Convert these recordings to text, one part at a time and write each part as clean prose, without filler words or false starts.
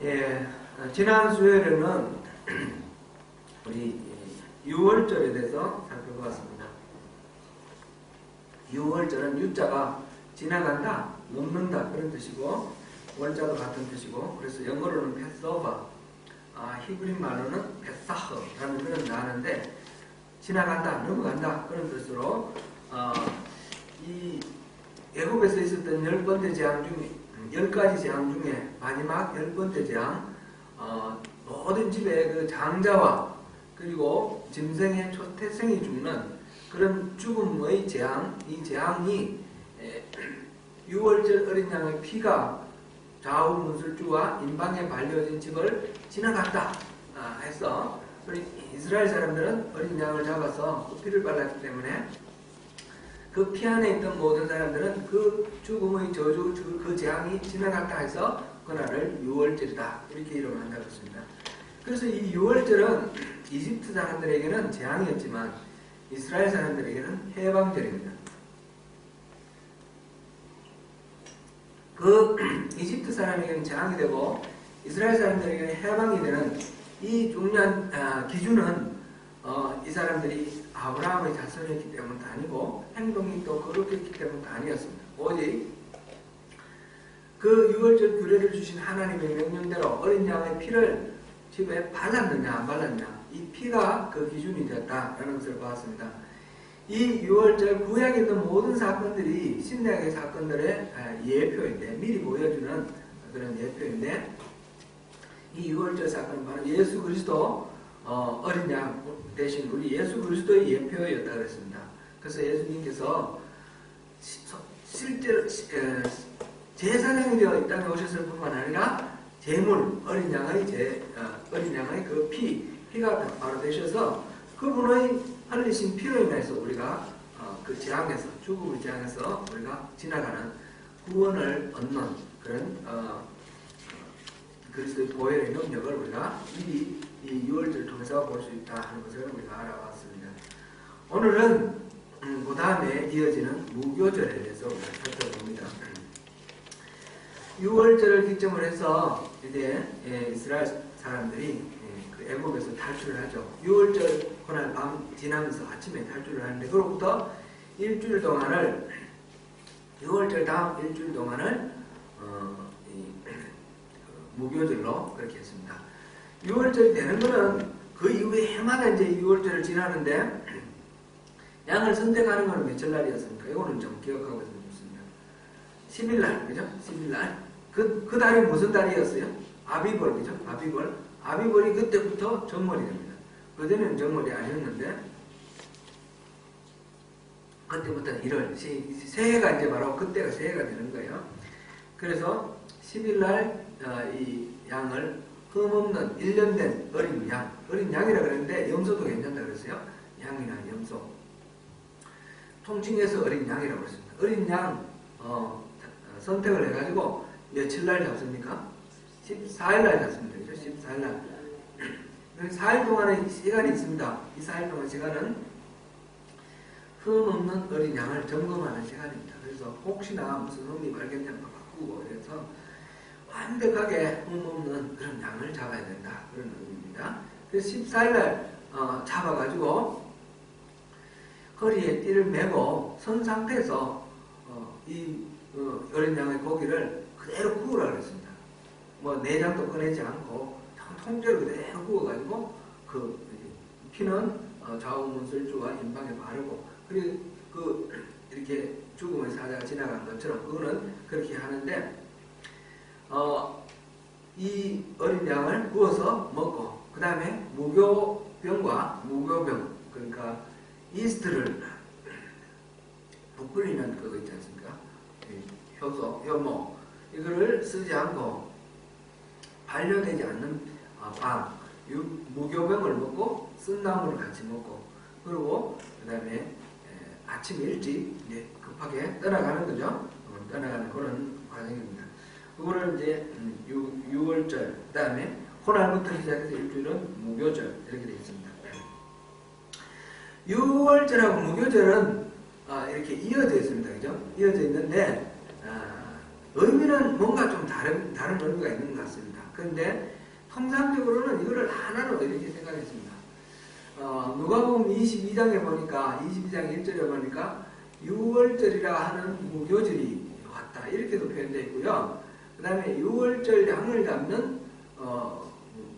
예, 지난 수요일에는 우리 6월절에 대해서 살펴보았습니다. 6월절은 유자가 지나간다, 넘는다 그런 뜻이고 월자도 같은 뜻이고 그래서 영어로는 패스오버, 히브리 말로는 페사흐라는 그런 단어인데 지나간다, 넘어간다 그런 뜻으로 이 애굽에서 있었던 10번째 재앙 중에 10가지 재앙 중에 마지막 10번째 재앙, 모든 집에 그 장자와 그리고 짐승의 초태생이 죽는 그런 죽음의 재앙, 이 재앙이 6월절 어린 양의 피가 좌우 문술주와 인방에 발려진 집을 지나갔다 해서 우리 이스라엘 사람들은 어린 양을 잡아서 그 피를 발랐기 때문에 그 피 안에 있던 모든 사람들은 그 죽음의 저주, 그 재앙이 지나갔다 해서 그날을 6월절이다 이렇게 이름을 한다고 했습니다. 그래서 이 6월절은 이집트 사람들에게는 재앙이었지만 이스라엘 사람들에게는 해방절입니다. 그 이집트 사람에게는 재앙이 되고 이스라엘 사람들에게는 해방이 되는 이 중요한 기준은 이 사람들이 아브라함의 자손이었기 때문도 아니고 행동이 또 거룩했기 때문도 아니었습니다. 오직 그 6월절 규례를 주신 하나님의 명령대로 어린 양의 피를 집에 발랐느냐 안 발랐느냐 이 피가 그 기준이 되었다라는 것을 보았습니다. 이 6월절 구약에 있는 모든 사건들이 신약의 사건들의 예표인데 미리 보여주는 그런 예표인데 이 6월절 사건은 바로 예수 그리스도 어린 양 대신 우리 예수 그리스도의 예표였다 그랬습니다. 그래서 예수님께서 실제로 제사장이 되어 이 땅에 오셨을 뿐만 아니라 제물 어린 양의 그 피가 바로 되셔서 그분의 흘리신 피로 인해서 우리가 그 재앙에서 죽음의 재앙에서 우리가 지나가는 구원을 얻는 그런 그리스도의 보혈의 능력을 우리가 미리 이 6월절을 통해서 볼 수 있다 하는 것을 우리가 알아봤습니다. 오늘은 그 다음에 이어지는 무교절에 대해서 우리가 살펴봅니다. 6월절을 기점으로 해서 이제 이스라엘 사람들이 그 애굽에서 탈출을 하죠. 6월절 그날 밤 지나면서 아침에 탈출을 하는데 그로부터 일주일 동안을 6월절 다음 일주일 동안을 무교절로 그렇게 했습니다. 6월절이 되는 거는 그 이후에 해마다 이제 6월절을 지나는데 양을 선택하는 거는 며칠 날이었습니까? 이거는 좀 기억하고 있으면 좋습니다. 10일날, 그죠? 10일날. 그 달이 무슨 달이었어요? 아비벌, 그죠? 아비벌. 아비벌이 그때부터 정월이 됩니다. 그전에는 정월이 아니었는데 그때부터 1월, 새해가 이제 바로 그때가 새해가 되는 거예요. 그래서 10일날 이 양을 흠없는 1년 된 어린 양, 어린 양이라 그랬는데 염소도 괜찮다 그랬어요. 양이나 염소. 통칭해서 어린 양이라고 그랬습니다. 어린 양 선택을 해가지고 며칠 날 잡습니까? 14일 날 잡습니다. 그죠? 14일 날. 4일 동안의 시간이 있습니다. 이 4일 동안 시간은 흠없는 어린 양을 점검하는 시간입니다. 그래서 혹시나 무슨 흠이 발견되면 바꾸고 그래서 완벽하게 흠없는 그런 양을 잡아야 된다. 그런 의미입니다. 그래서 14일날 잡아가지고 허리에 띠를 메고 선 상태에서 이 어린 양의 고기를 그대로 구우라 그랬습니다. 뭐 내장도 꺼내지 않고 통째로 그대로 구워가지고 그 피는 좌우 문술주와 인방에 바르고 그리고 이렇게 죽음의 사자가 지나간 것처럼 그거는 그렇게 하는데 이 어린 양을 구워서 먹고 그 다음에 무교병과 무교병 그러니까 이스트를 부풀리는 그거 있지 않습니까? 효소, 효모 이거를 쓰지 않고 반려되지 않는 빵 무교병을 먹고 쓴나물을 같이 먹고 그리고 그 다음에 아침 일찍 이제 급하게 떠나가는 거죠. 떠나가는 그런 과정입니다. 그거를 이제 6월절, 그 다음에 그날부터 시작해서 일주일은 무교절 이렇게 되어 있습니다. 6월절하고 무교절은 이렇게 이어져 있습니다. 그죠? 이어져 있는데 의미는 뭔가 좀 다른 의미가 있는 것 같습니다. 그런데 통상적으로는 이거를 하나로 이렇게 생각했습니다. 누가복음 22장에 보니까 22장 1절에 보니까 유월절이라 하는 무교절이 왔다 이렇게도 표현되어 있고요. 그 다음에 유월절 양을 잡는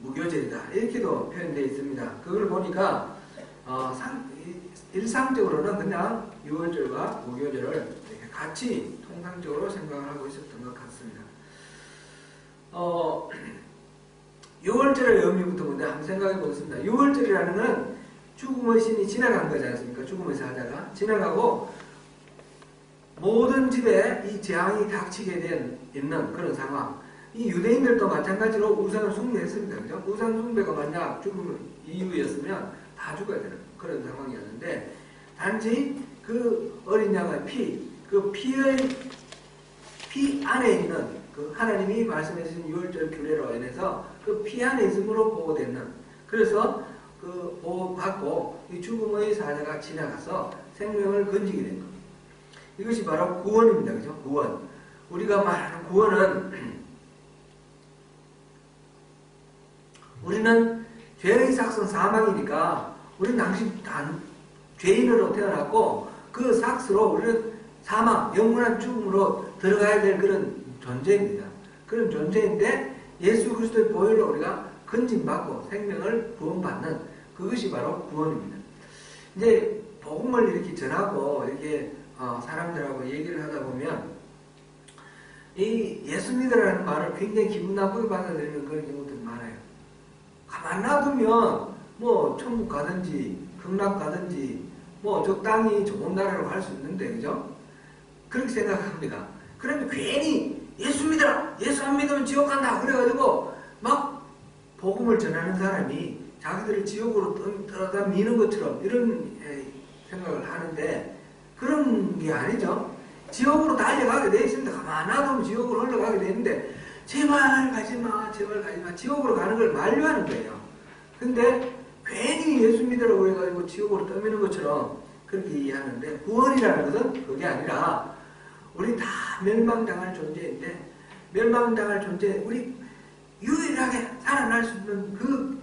무교절이다 이렇게도 표현되어 있습니다. 그걸 보니까 일상적으로는 그냥 유월절과 무교절을 이렇게 같이 통상적으로 생각을 하고 있었던 것 같습니다. 유월절의 의미부터 먼저 한번 생각해 보겠습니다. 유월절이라는 건 죽음의 신이 지나간 거지 않습니까? 죽음의 사자가 지나가고 모든 집에 이 재앙이 닥치게 있는 그런 상황. 이 유대인들도 마찬가지로 우상을 숭배했습니다. 그죠? 우상 숭배가 만약 죽음 이유였으면 다 죽어야 되는 그런 상황이었는데, 단지 그 어린 양의 피 안에 있는 그 하나님이 말씀해 주신 유월절 규례로 인해서 그 피 안에 있음으로 보호되는, 그래서 그 보호받고 이 죽음의 사자가 지나가서 생명을 건지게 된 겁니다. 이것이 바로 구원입니다. 그죠? 구원. 우리가 말하는 구원은 우리는 죄의 삭은 사망이니까 우리는 당시 죄인으로 태어났고 그 삭스로 우리는 사망, 영원한 죽음으로 들어가야 될 그런 존재입니다. 그런 존재인데 예수 그리스도의 보혈로 우리가 건진받고 생명을 구원받는 그것이 바로 구원입니다. 이제 복음을 이렇게 전하고 이렇게 사람들하고 얘기를 하다 보면 이 예수 믿으라는 말을 굉장히 기분 나쁘게 받아들이는 그런 경우들이 많아요. 가만 놔두면 뭐 천국 가든지 극락 가든지 뭐 적당히 좋은 나라로 갈 수 있는데, 그죠? 그렇게 생각합니다. 그러면 괜히 예수 믿어라! 예수 안 믿으면 지옥 간다! 그래가지고 막 복음을 전하는 사람이 자기들을 지옥으로 떠다 미는 것처럼 이런 생각을 하는데, 그런 게 아니죠. 지옥으로 달려가게 돼 있습니다. 가만 놔두면 지옥으로 흘러가게 되는데, 제발 가지마, 제발 가지마. 지옥으로 가는 걸 만류하는 거예요. 근데 괜히 예수 믿으라고 해가지고 지옥으로 떠미는 것처럼 그렇게 이해하는데, 구원이라는 것은 그게 아니라 우리 다 멸망당할 존재인데, 멸망당할 존재, 우리 유일하게 살아날 수 있는 그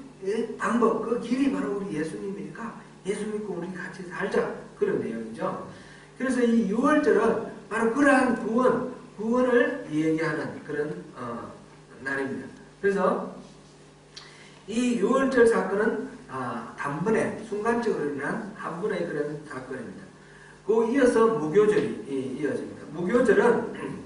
방법, 그 길이 바로 우리 예수님이니까 예수 믿고 우리 같이 살자, 그런 내용이죠. 그래서 이 유월절은 바로 그러한 구원을 얘기하는 그런 날입니다. 그래서 이 유월절 사건은 단번에 순간적으로 일어난 한 번의 그런 사건입니다. 그 이어서 무교절이 이어집니다. 무교절은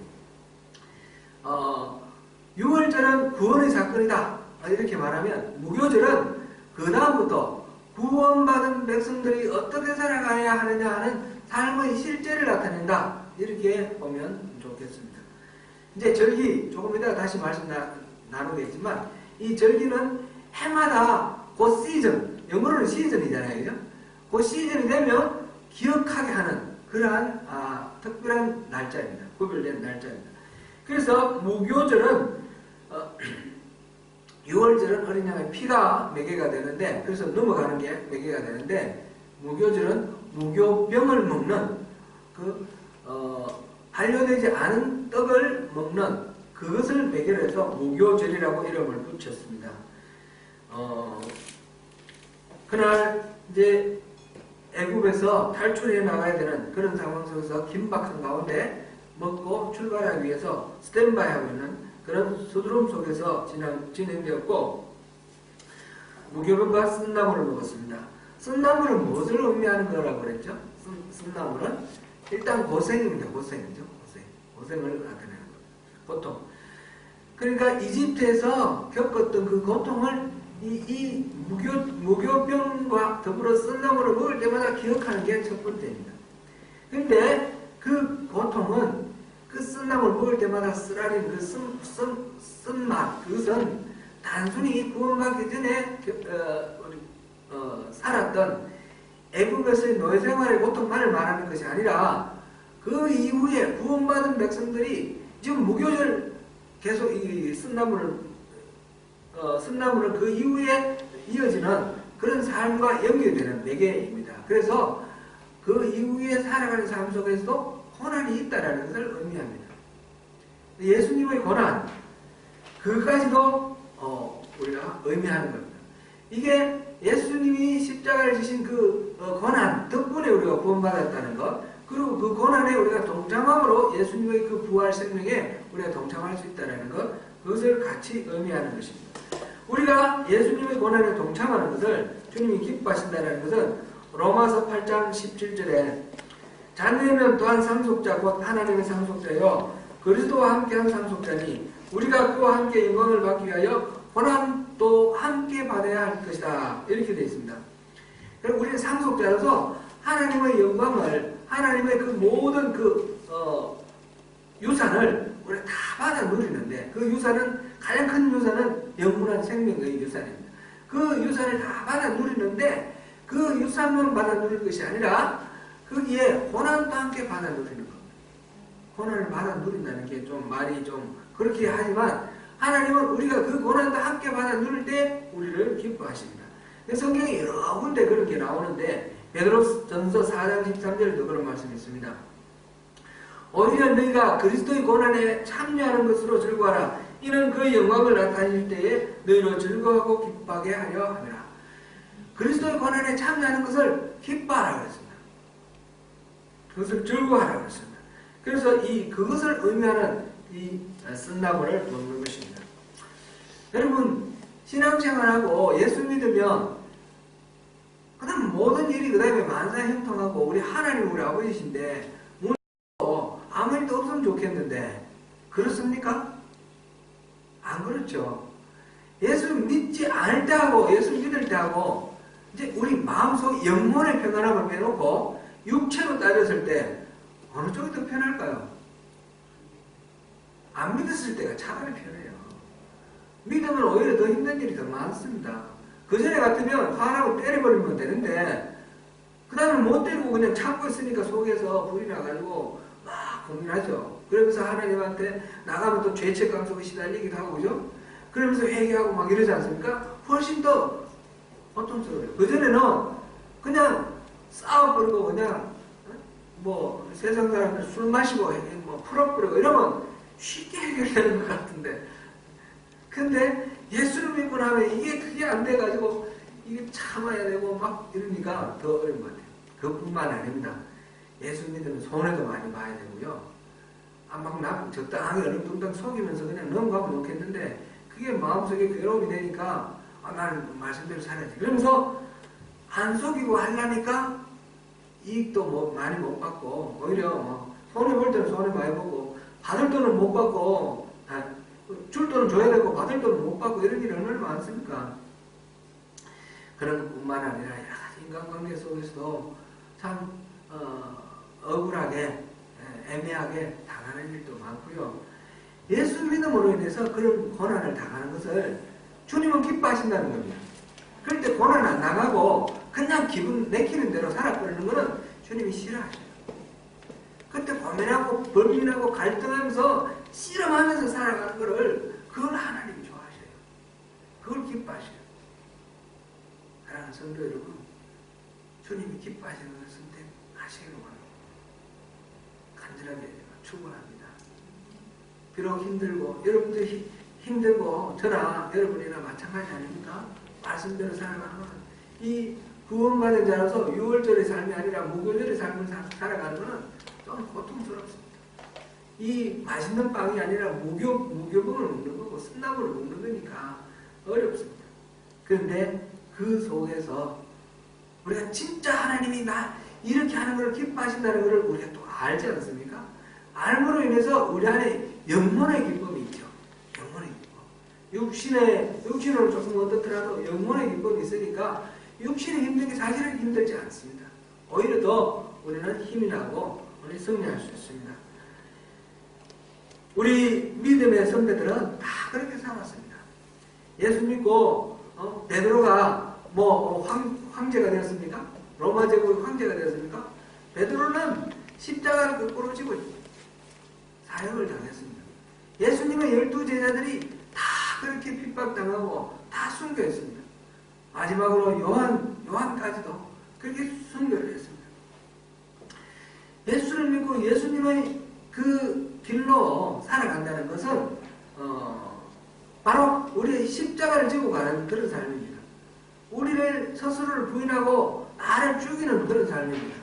유월절은 구원의 사건이다 이렇게 말하면, 무교절은 그 다음부터 구원받은 백성들이 어떻게 살아가야 하느냐 하는 삶의 실제를 나타낸다 이렇게 보면 좋겠습니다. 이제 절기 조금 이따가 다시 말씀 나누겠지만, 이 절기는 해마다 그 시즌, 영어로는 시즌이잖아요, 그죠? 그 시즌이 되면 기억하게 하는 그러한 특별한 날짜입니다. 구별된 날짜입니다. 그래서 무교절은 6월절은 어린 양의 피가 매개가 되는데, 그래서 넘어가는 게 매개가 되는데, 무교절은 무교병을 먹는 반려되지 않은 떡을 먹는 그것을 매개로 해서 무교절이라고 이름을 붙였습니다. 그날 이제 애굽에서 탈출해 나가야 되는 그런 상황 속에서 긴박한 가운데 먹고 출발하기 위해서 스탠바이하고 있는 그런 수두름 속에서 진행되었고, 무교병과 쓴나물을 먹었습니다. 쓴나물은 무엇을 의미하는 거라고 그랬죠? 쓴나물은 일단 고생입니다. 고생이죠. 고생을 나타내는 거예요. 고통. 그러니까 이집트에서 겪었던 그 고통을 이 무교병과 더불어 쓴나물을 먹을 때마다 기억하는 게 첫 번째입니다. 근데 그 고통은 그 쓴나물 먹을 때마다 쓰라린 그 쓴맛, 그것은 단순히 구원받기 전에 살았던 애굽에서의 노예생활의 고통만을 말하는 것이 아니라, 그 이후에 구원받은 백성들이 지금 무교절 계속 이 쓴나물을 그 이후에 이어지는 그런 삶과 연결되는 매개입니다. 그래서 그 이후에 살아가는 삶 속에서도 고난이 있다는 것을 의미합니다. 예수님의 고난, 그까지도 우리가 의미하는 겁니다. 이게 예수님이 십자가를 지신 그 고난 덕분에 우리가 구원받았다는 것, 그리고 그 고난에 우리가 동참함으로 예수님의 그 부활 생명에 우리가 동참할 수 있다는 것, 그것을 같이 의미하는 것입니다. 우리가 예수님의 고난에 동참하는 것을 주님이 기뻐하신다는 것은 로마서 8장 17절에 자녀면 또한 상속자 곧 하나님의 상속자요 그리스도와 함께한 상속자니 우리가 그와 함께 영광을 받기 위하여 고난도 함께 받아야 할 것이다. 이렇게 되어 있습니다. 그리고 우리는 상속자로서 하나님의 영광을, 하나님의 그 모든 유산을 우리가 다 받아 누리는데, 그 유산은, 가장 큰 유산은 영원한 생명의 유산입니다. 그 유산을 다 받아 누리는데, 그 유산만 받아 누리는 것이 아니라 거기에 고난도 함께 받아 누리는 겁니다. 고난을 받아 누린다는 게 좀 말이 좀 그렇게 하지만, 하나님은 우리가 그 고난도 함께 받아 누릴 때 우리를 기뻐하십니다. 성경에 여러 군데 그런 게 나오는데 베드로전서 4장 13절에도 그런 말씀이 있습니다. 오히려 너희가 그리스도의 고난에 참여하는 것으로 즐거워하라. 이는 그의 영광을 나타낼 때에 너희로 즐거워하고 기뻐하게 하려 함이라. 그리스도의 고난에 참여하는 것을 기뻐하라고 했습니다. 그것을 즐거워하라고 했습니다. 그래서 그것을 의미하는 이 쓴나무를 먹는 것입니다. 여러분, 신앙생활하고 예수 믿으면 그다음 모든 일이 그 다음에 만사형통하고 우리 하나님 우리 아버지신데 아무 일도 없으면 좋겠는데 그렇습니까? 안 그렇죠. 예수 믿지 않을 때하고 예수 믿을 때하고 이제 우리 마음속 영혼의 평안함을 빼놓고 육체로 따졌을 때 어느 쪽이 더 편할까요? 안 믿었을 때가 차라리 편해요. 믿으면 오히려 더 힘든 일이 더 많습니다. 그 전에 같으면 화나고 때려버리면 되는데 그 다음에 못 때리고 그냥 참고 있으니까 속에서 불이 나가지고 막 고민하죠. 그러면서 하나님한테 나가면 또 죄책 감속에 시달리기도 하고 그죠? 그러면서 회개하고 막 이러지 않습니까? 훨씬 더 고통스러워요. 그 전에는 그냥 싸워버리고 그냥 뭐 세상 사람들 술 마시고 뭐 풀어버리고 이러면 쉽게 해결되는 것 같은데, 근데 예수를 믿고 나면 이게 그게 안 돼가지고 이게 참아야 되고 막 이러니까 더 어려운 것 같아요. 그뿐만 아닙니다. 예수 믿으면 손해도 많이 봐야 되고요. 막 적당하게 어렁뚱땅 속이면서 그냥 넘어가면 좋겠는데 그게 마음속에 괴로움이 되니까 나는 말씀대로 살아야지. 그러면서 안 속이고 하려니까 이익도 뭐 많이 못 받고 오히려 손해 볼 때는 손해 많이 보고 받을 돈은 못 받고 줄 돈은 줘야 되고 받을 돈은 못 받고 이런 일이 얼마나 많습니까? 그런 것뿐만 아니라 여러 가지 인간관계 속에서도 참 억울하게 애매하게 당하는 일도 많고요. 예수 믿음으로 인해서 그런 고난을 당하는 것을 주님은 기뻐하신다는 겁니다. 그럴 때 고난 안 당하고 그냥 기분 내키는 대로 살아버리는 것은 주님이 싫어하셔요. 그때 고민하고 벌민하고 갈등하면서 씨름하면서 살아가는 것을 그걸 하나님이 좋아하셔요. 그걸 기뻐하셔요. 사랑하는 성도 여러분, 주님이 기뻐하시는 것을 선택하시기로 합니다. 간절하게 축원합니다. 비록 힘들고 여러분들이 힘들고 저나 여러분이나 마찬가지 아닙니까? 말씀대로 살아가는 것은 이 구원받은 자로서 유월절의 삶이 아니라 무교절의 삶을 살아가는 것은 좀 고통스럽습니다. 이 맛있는 빵이 아니라 무교봉을 먹는 거고 쓴나물을 먹는 거니까 어렵습니다. 그런데 그 속에서 우리가 진짜 하나님이 나 이렇게 하는 걸 기뻐하신다는 것을 우리가 또 알지 않습니까? 알므로 인해서 우리 안에 영혼의 기쁨이 있죠. 영혼의 기쁨. 육신으로 조금 어떻더라도 영혼의 기쁨이 있으니까 육신이 힘든 게 사실은 힘들지 않습니다. 오히려 더 우리는 힘이 나고 우리 승리할 수 있습니다. 우리 믿음의 선배들은 다 그렇게 살았습니다. 예수 믿고 베드로가 황제가 되었습니까? 로마 제국의 황제가 되었습니까? 베드로는 십자가를 거꾸로 지고 사형을 당했습니다. 예수님의 12제자들이 다 그렇게 핍박당하고 다 순교했습니다. 마지막으로 요한까지도 그렇게 순교를 했습니다. 예수를 믿고 예수님의 그 길로 살아간다는 것은 바로 우리의 십자가를 지고 가는 그런 삶입니다. 우리를 스스로를 부인하고 나를 죽이는 그런 삶입니다.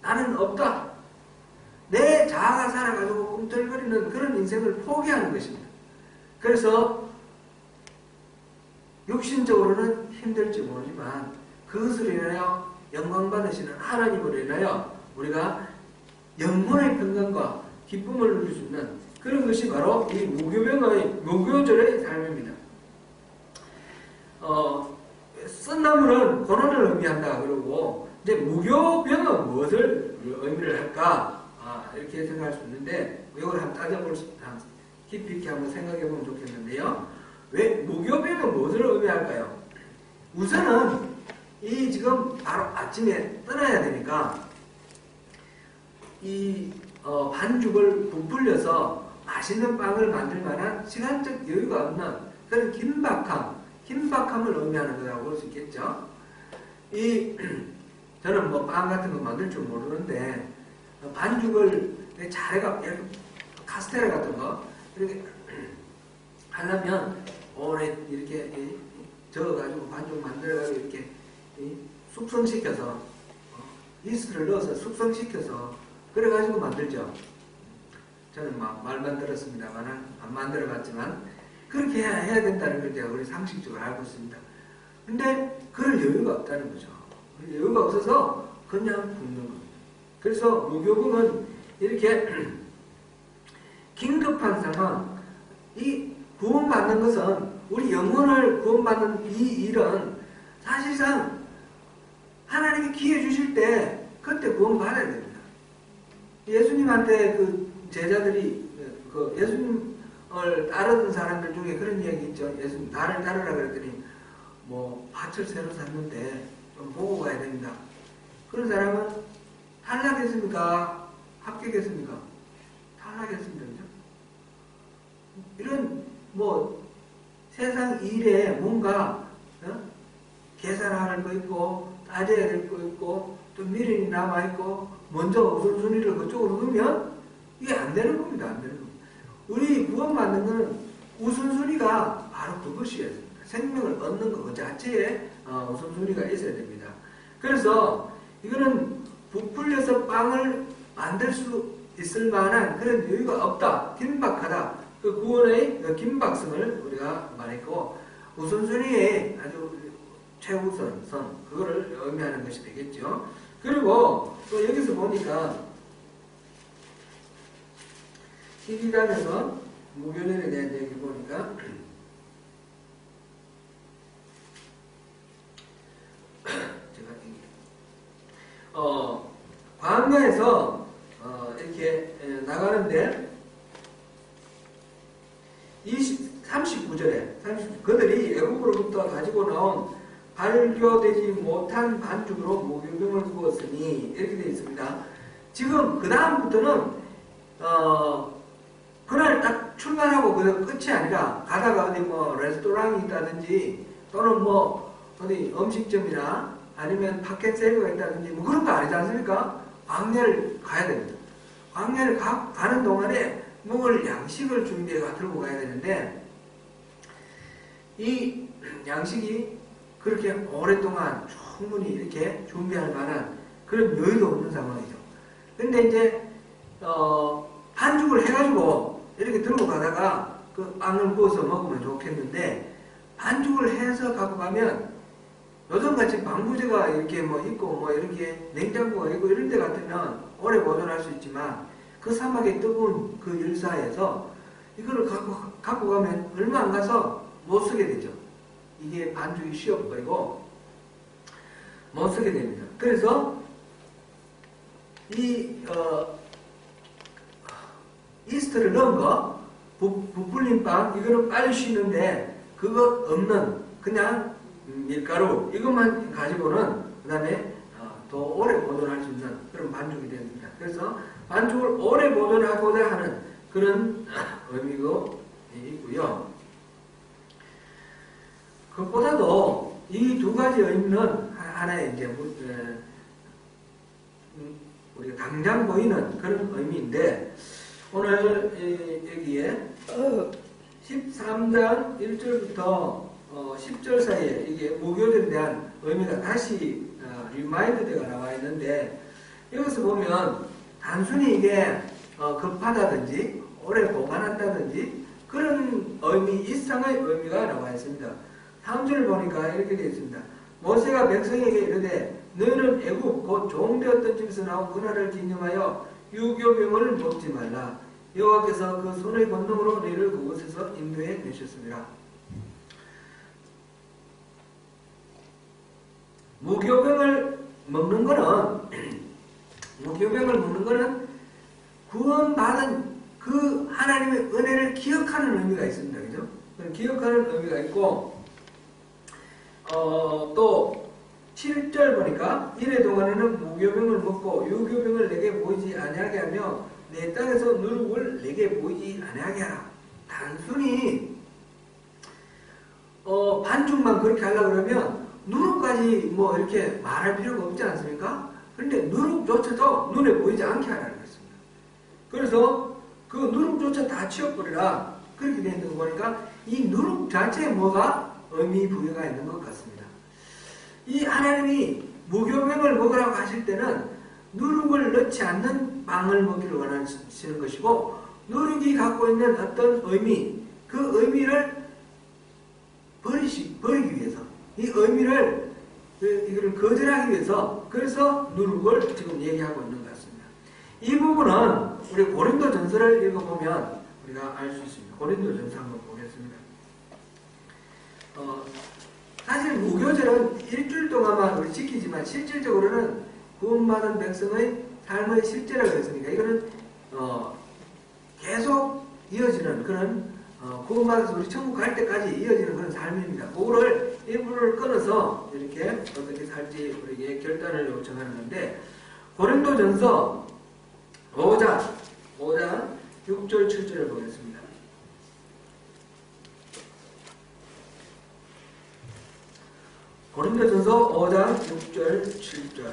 나는 없다. 내 자아가 살아가지고 꿈틀거리는 그런 인생을 포기하는 것입니다. 그래서 육신적으로는 힘들지 모르지만 그것을 인하여 영광 받으시는 하나님으로 인하여 우리가 영혼의 평강과 기쁨을 누릴 수 있는 그런 것이 바로 이 무교절의 삶입니다. 쓴나물은 고난을 의미한다. 그러고 이제 무교병은 무엇을 의미를 할까? 이렇게 생각할 수 있는데 이걸 한번 따져볼 수, 깊이 있게 한번 생각해 보면 좋겠는데요. 왜 무교병은 무엇을 의미할까요? 우선은 이 지금 바로 아침에 떠나야 되니까 이 반죽을 부풀려서 맛있는 빵을 만들 만한 시간적 여유가 없는 그런 긴박함을 의미하는 거라고 볼 수 있겠죠. 저는 뭐 빵 같은 거 만들 줄 모르는데 반죽을 잘해가 카스테라 같은 거 이렇게 하려면 오래 이렇게 저어가지고 반죽 만들어가지고 이렇게 숙성시켜서 이스트를 넣어서 숙성시켜서 그래가지고 만들죠. 저는 막 말만 들었습니다만 안 만들어봤지만 그렇게 해야 된다는 걸 제가 우리 상식적으로 알고 있습니다. 근데 그럴 여유가 없다는 거죠. 여유가 없어서 그냥 굽는 겁니다. 그래서 무교복은 이렇게 긴급한 상황, 이 구원받는 것은 우리 영혼을 구원받는 이 일은 사실상 하나님이 기회 주실 때 그때 구원받아야 됩니다. 예수님한테 그 제자들이 그 예수님을 따르던 사람들 중에 그런 이야기 있죠. 예수님 나를 따르라 그랬더니 뭐 밭을 새로 샀는데 좀 보고 가야 됩니다. 그런 사람은 탈락했습니까? 합격했습니까? 탈락했습니다. 그죠? 이런 뭐 세상 일에 뭔가 계산할 거 있고 따져야 될 거 있고 또 미련이 남아있고 먼저 우선순위를 그쪽으로 넣으면 이게 안 되는 겁니다. 안 되는 겁니다. 우리 구원받는 것은 우선순위가 바로 그것이어야 됩니다. 생명을 얻는 것 그 자체에 우선순위가 있어야 됩니다. 그래서 이거는 부풀려서 빵을 만들 수 있을 만한 그런 여유가 없다. 긴박하다. 그 구원의 그 긴박성을 우리가 말했고 우선순위의 아주 최우선선 그거를 의미하는 것이 되겠죠. 그리고 또 여기서 보니까 12장에서 무교절에 대한 얘기 보니까 광야에서 이렇게 나가는데 39절에 그들이 애굽으로부터 가지고 나온 발교되지 못한 반죽으로 무교병을 구웠으니 이렇게 되어 있습니다. 지금 그 다음부터는 그날 딱 출발하고 그냥 끝이 아니라 가다가 어디 뭐 레스토랑이 있다든지 또는 뭐 어디 음식점이나 아니면 파켓세리가 있다든지 뭐 그런 거 아니지 않습니까? 광야를 가야 됩니다. 광야를 가는 동안에 먹을 양식을 준비해가 들고 가야 되는데 이 양식이 그렇게 오랫동안 충분히 이렇게 준비할 만한 그런 여유도 없는 상황이죠. 근데 이제 반죽을 해가지고 이렇게 들고 가다가 그 빵을 구워서 먹으면 좋겠는데 반죽을 해서 갖고 가면 요즘같이 방부제가 이렇게 뭐 있고 뭐 이렇게 냉장고가 있고 이런 데 같으면 오래 보존할 수 있지만 그 사막의 뜨거운 그 열사에서 이거를 갖고 가면 얼마 안 가서 못 쓰게 되죠. 이게 반죽이 쉬어버리고 못 쓰게 됩니다. 그래서 이스트를 넣은 거 부풀린 빵 이거는 빨리 쉬는데 그거 없는 그냥 밀가루 이것만 가지고는 그 다음에 더 오래 보존할 수 있는 그런 반죽이 됩니다. 그래서 반죽을 오래 보존하고자 하는 그런 의미가 있고요. 그것보다도 이 두 가지 의미는 하나의 이제 우리가 당장 보이는 그런 의미인데 오늘 여기에 13장 1절부터 10절 사이에 이게 무교절에 대한 의미가 다시 리마인드가 나와 있는데, 여기서 보면 단순히 이게 급하다든지 오래 보관한다든지 그런 의미 이상의 의미가 나와 있습니다. 3절 보니까 이렇게 되어 있습니다. 모세가 백성에게 이르되 너희는 애굽 곧 종되었던 집에서 나온 그날을 기념하여 유교병을 먹지 말라. 여호와께서 그 손의 권능으로 너희를 그곳에서 인도해 내셨습니다. 무교병을 먹는 거는 구원받은 그 하나님의 은혜를 기억하는 의미가 있습니다. 그죠? 기억하는 의미가 있고, 또 7절 보니까 이래 동안에는 무교병을 먹고 유교병을 내게 보이지 아니하게 하며 내 땅에서 누룩을 내게 보이지 아니하게 하라. 단순히 반죽만 그렇게 하려고 그러면 누룩까지 뭐 이렇게 말할 필요가 없지 않습니까? 그런데 누룩조차도 눈에 보이지 않게 하라는 것입니다. 그래서 그 누룩조차 다 치워버리라. 그렇게 되어 있는 거 보니까 이 누룩 자체에 뭐가 의미 부여가 있는 것 같습니다. 이 하나님이 무교병을 먹으라고 하실 때는 누룩을 넣지 않는 빵을 먹기를 원하시는 것이고, 누룩이 갖고 있는 어떤 의미, 그 의미를 버리기 위해서, 이 의미를 이거를 거절하기 위해서, 그래서 누룩을 지금 얘기하고 있는 것 같습니다. 이 부분은 우리 고린도 전서를 읽어보면 우리가 알 수 있습니다. 고린도 전서 한번 보겠습니다. 사실 무교절은 일주일 동안만 우리 지키지만 실질적으로는 구원받은 백성의 삶의 실제라고 했으니까 이거는 계속 이어지는 그런 구원받아서 우리 천국 갈 때까지 이어지는 그런 삶입니다. 그거를 일부를 끊어서 이렇게 어떻게 살지 우리에게 결단을 요청하는 건데, 고린도전서 5장 6절 7절을 보겠습니다. 고린도전서 5장 6절 7절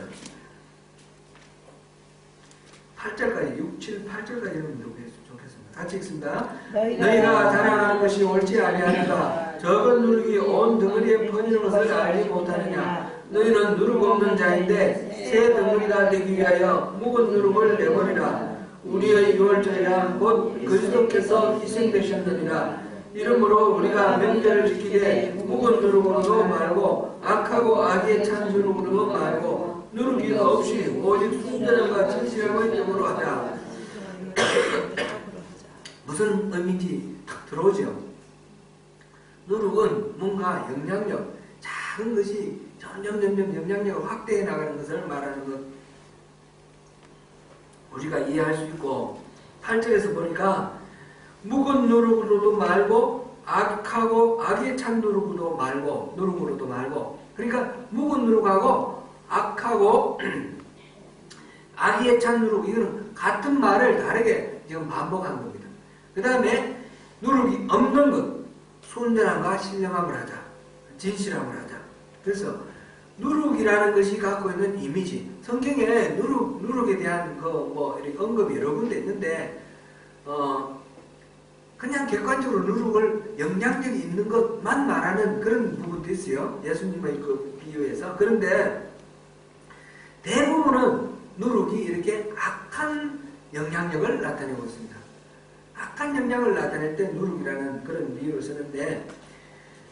8절까지 6, 7, 8절까지 읽으면 좋겠습니다. 같이 읽습니다. 너희가 자랑하는 것이 옳지 아니하는가? 적은 누룩이 온 덩어리에 퍼지는 것을 알지 못하느냐? 너희는 누룩 없는 자인데 새 덩어리가 되기 위하여 묵은 누룩을 내버리라. 우리의 유월절이라 곧 그리스도께서 희생되셨느니라. 이러므로 우리가 명절을 지키되 묵은 누룩으로도 말고 악하고 악에 찬 누룩으로도 말고 누룩이 없이 오직 순전함과 진실함의 뜻으로 하자. 무슨 의미인지 탁 들어오죠. 누룩은 뭔가 영향력, 작은 것이 점점 영향력을 확대해 나가는 것을 말하는 것, 우리가 이해할 수 있고, 8절에서 보니까 묵은 누룩으로도 말고 악하고 악에 찬 누룩으로도 말고, 그러니까 묵은 누룩하고 악하고 악에 찬 누룩, 이거는 같은 말을 다르게 지금 반복한 겁니다. 그 다음에 누룩이 없는 것, 순전함과 신령함을 하자, 진실함을 하자. 그래서 누룩이라는 것이 갖고 있는 이미지, 성경에 누룩에 대한 언급이 여러 군데 있는데, 그냥 객관적으로 누룩을 영향력이 있는 것만 말하는 그런 부분도 있어요. 예수님의 그 비유에서. 그런데 대부분은 누룩이 이렇게 악한 영향력을 나타내고 있습니다. 악한 영향을 나타낼 때 누룩이라는 그런 비유를 쓰는데,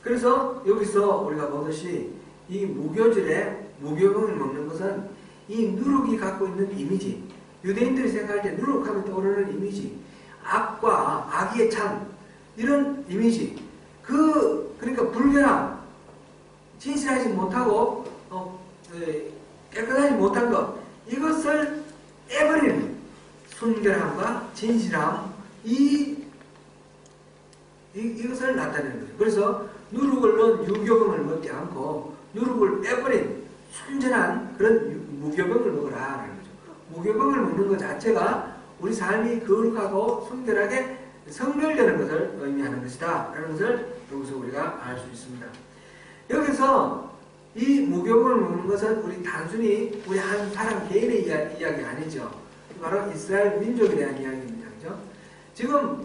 그래서 여기서 우리가 보듯이 이 무교절에 무교병을 먹는 것은 이 누룩이 갖고 있는 이미지, 유대인들이 생각할 때 누룩하면 떠오르는 이미지, 악과 악의 찬, 이런 이미지, 그러니까 불결함, 진실하지 못하고 깨끗하지 못한 것, 이것을 빼버리는 순결함과 진실함, 이것을 나타내는 거죠. 그래서 누룩을 넣은 유교병을 먹지 않고 누룩을 빼버린 순전한 그런 무교병을 먹으라라는 거죠. 무교병을 먹는 것 자체가 우리 삶이 거룩하고 순결하게 성결되는 것을 의미하는 것이다 라는 것을 여기서 우리가 알 수 있습니다. 여기서 이 무교병을 먹는 것은 우리 단순히 우리 한 사람 개인의 이야기 아니죠. 바로 이스라엘 민족에 대한 이야기입니다. 그죠? 지금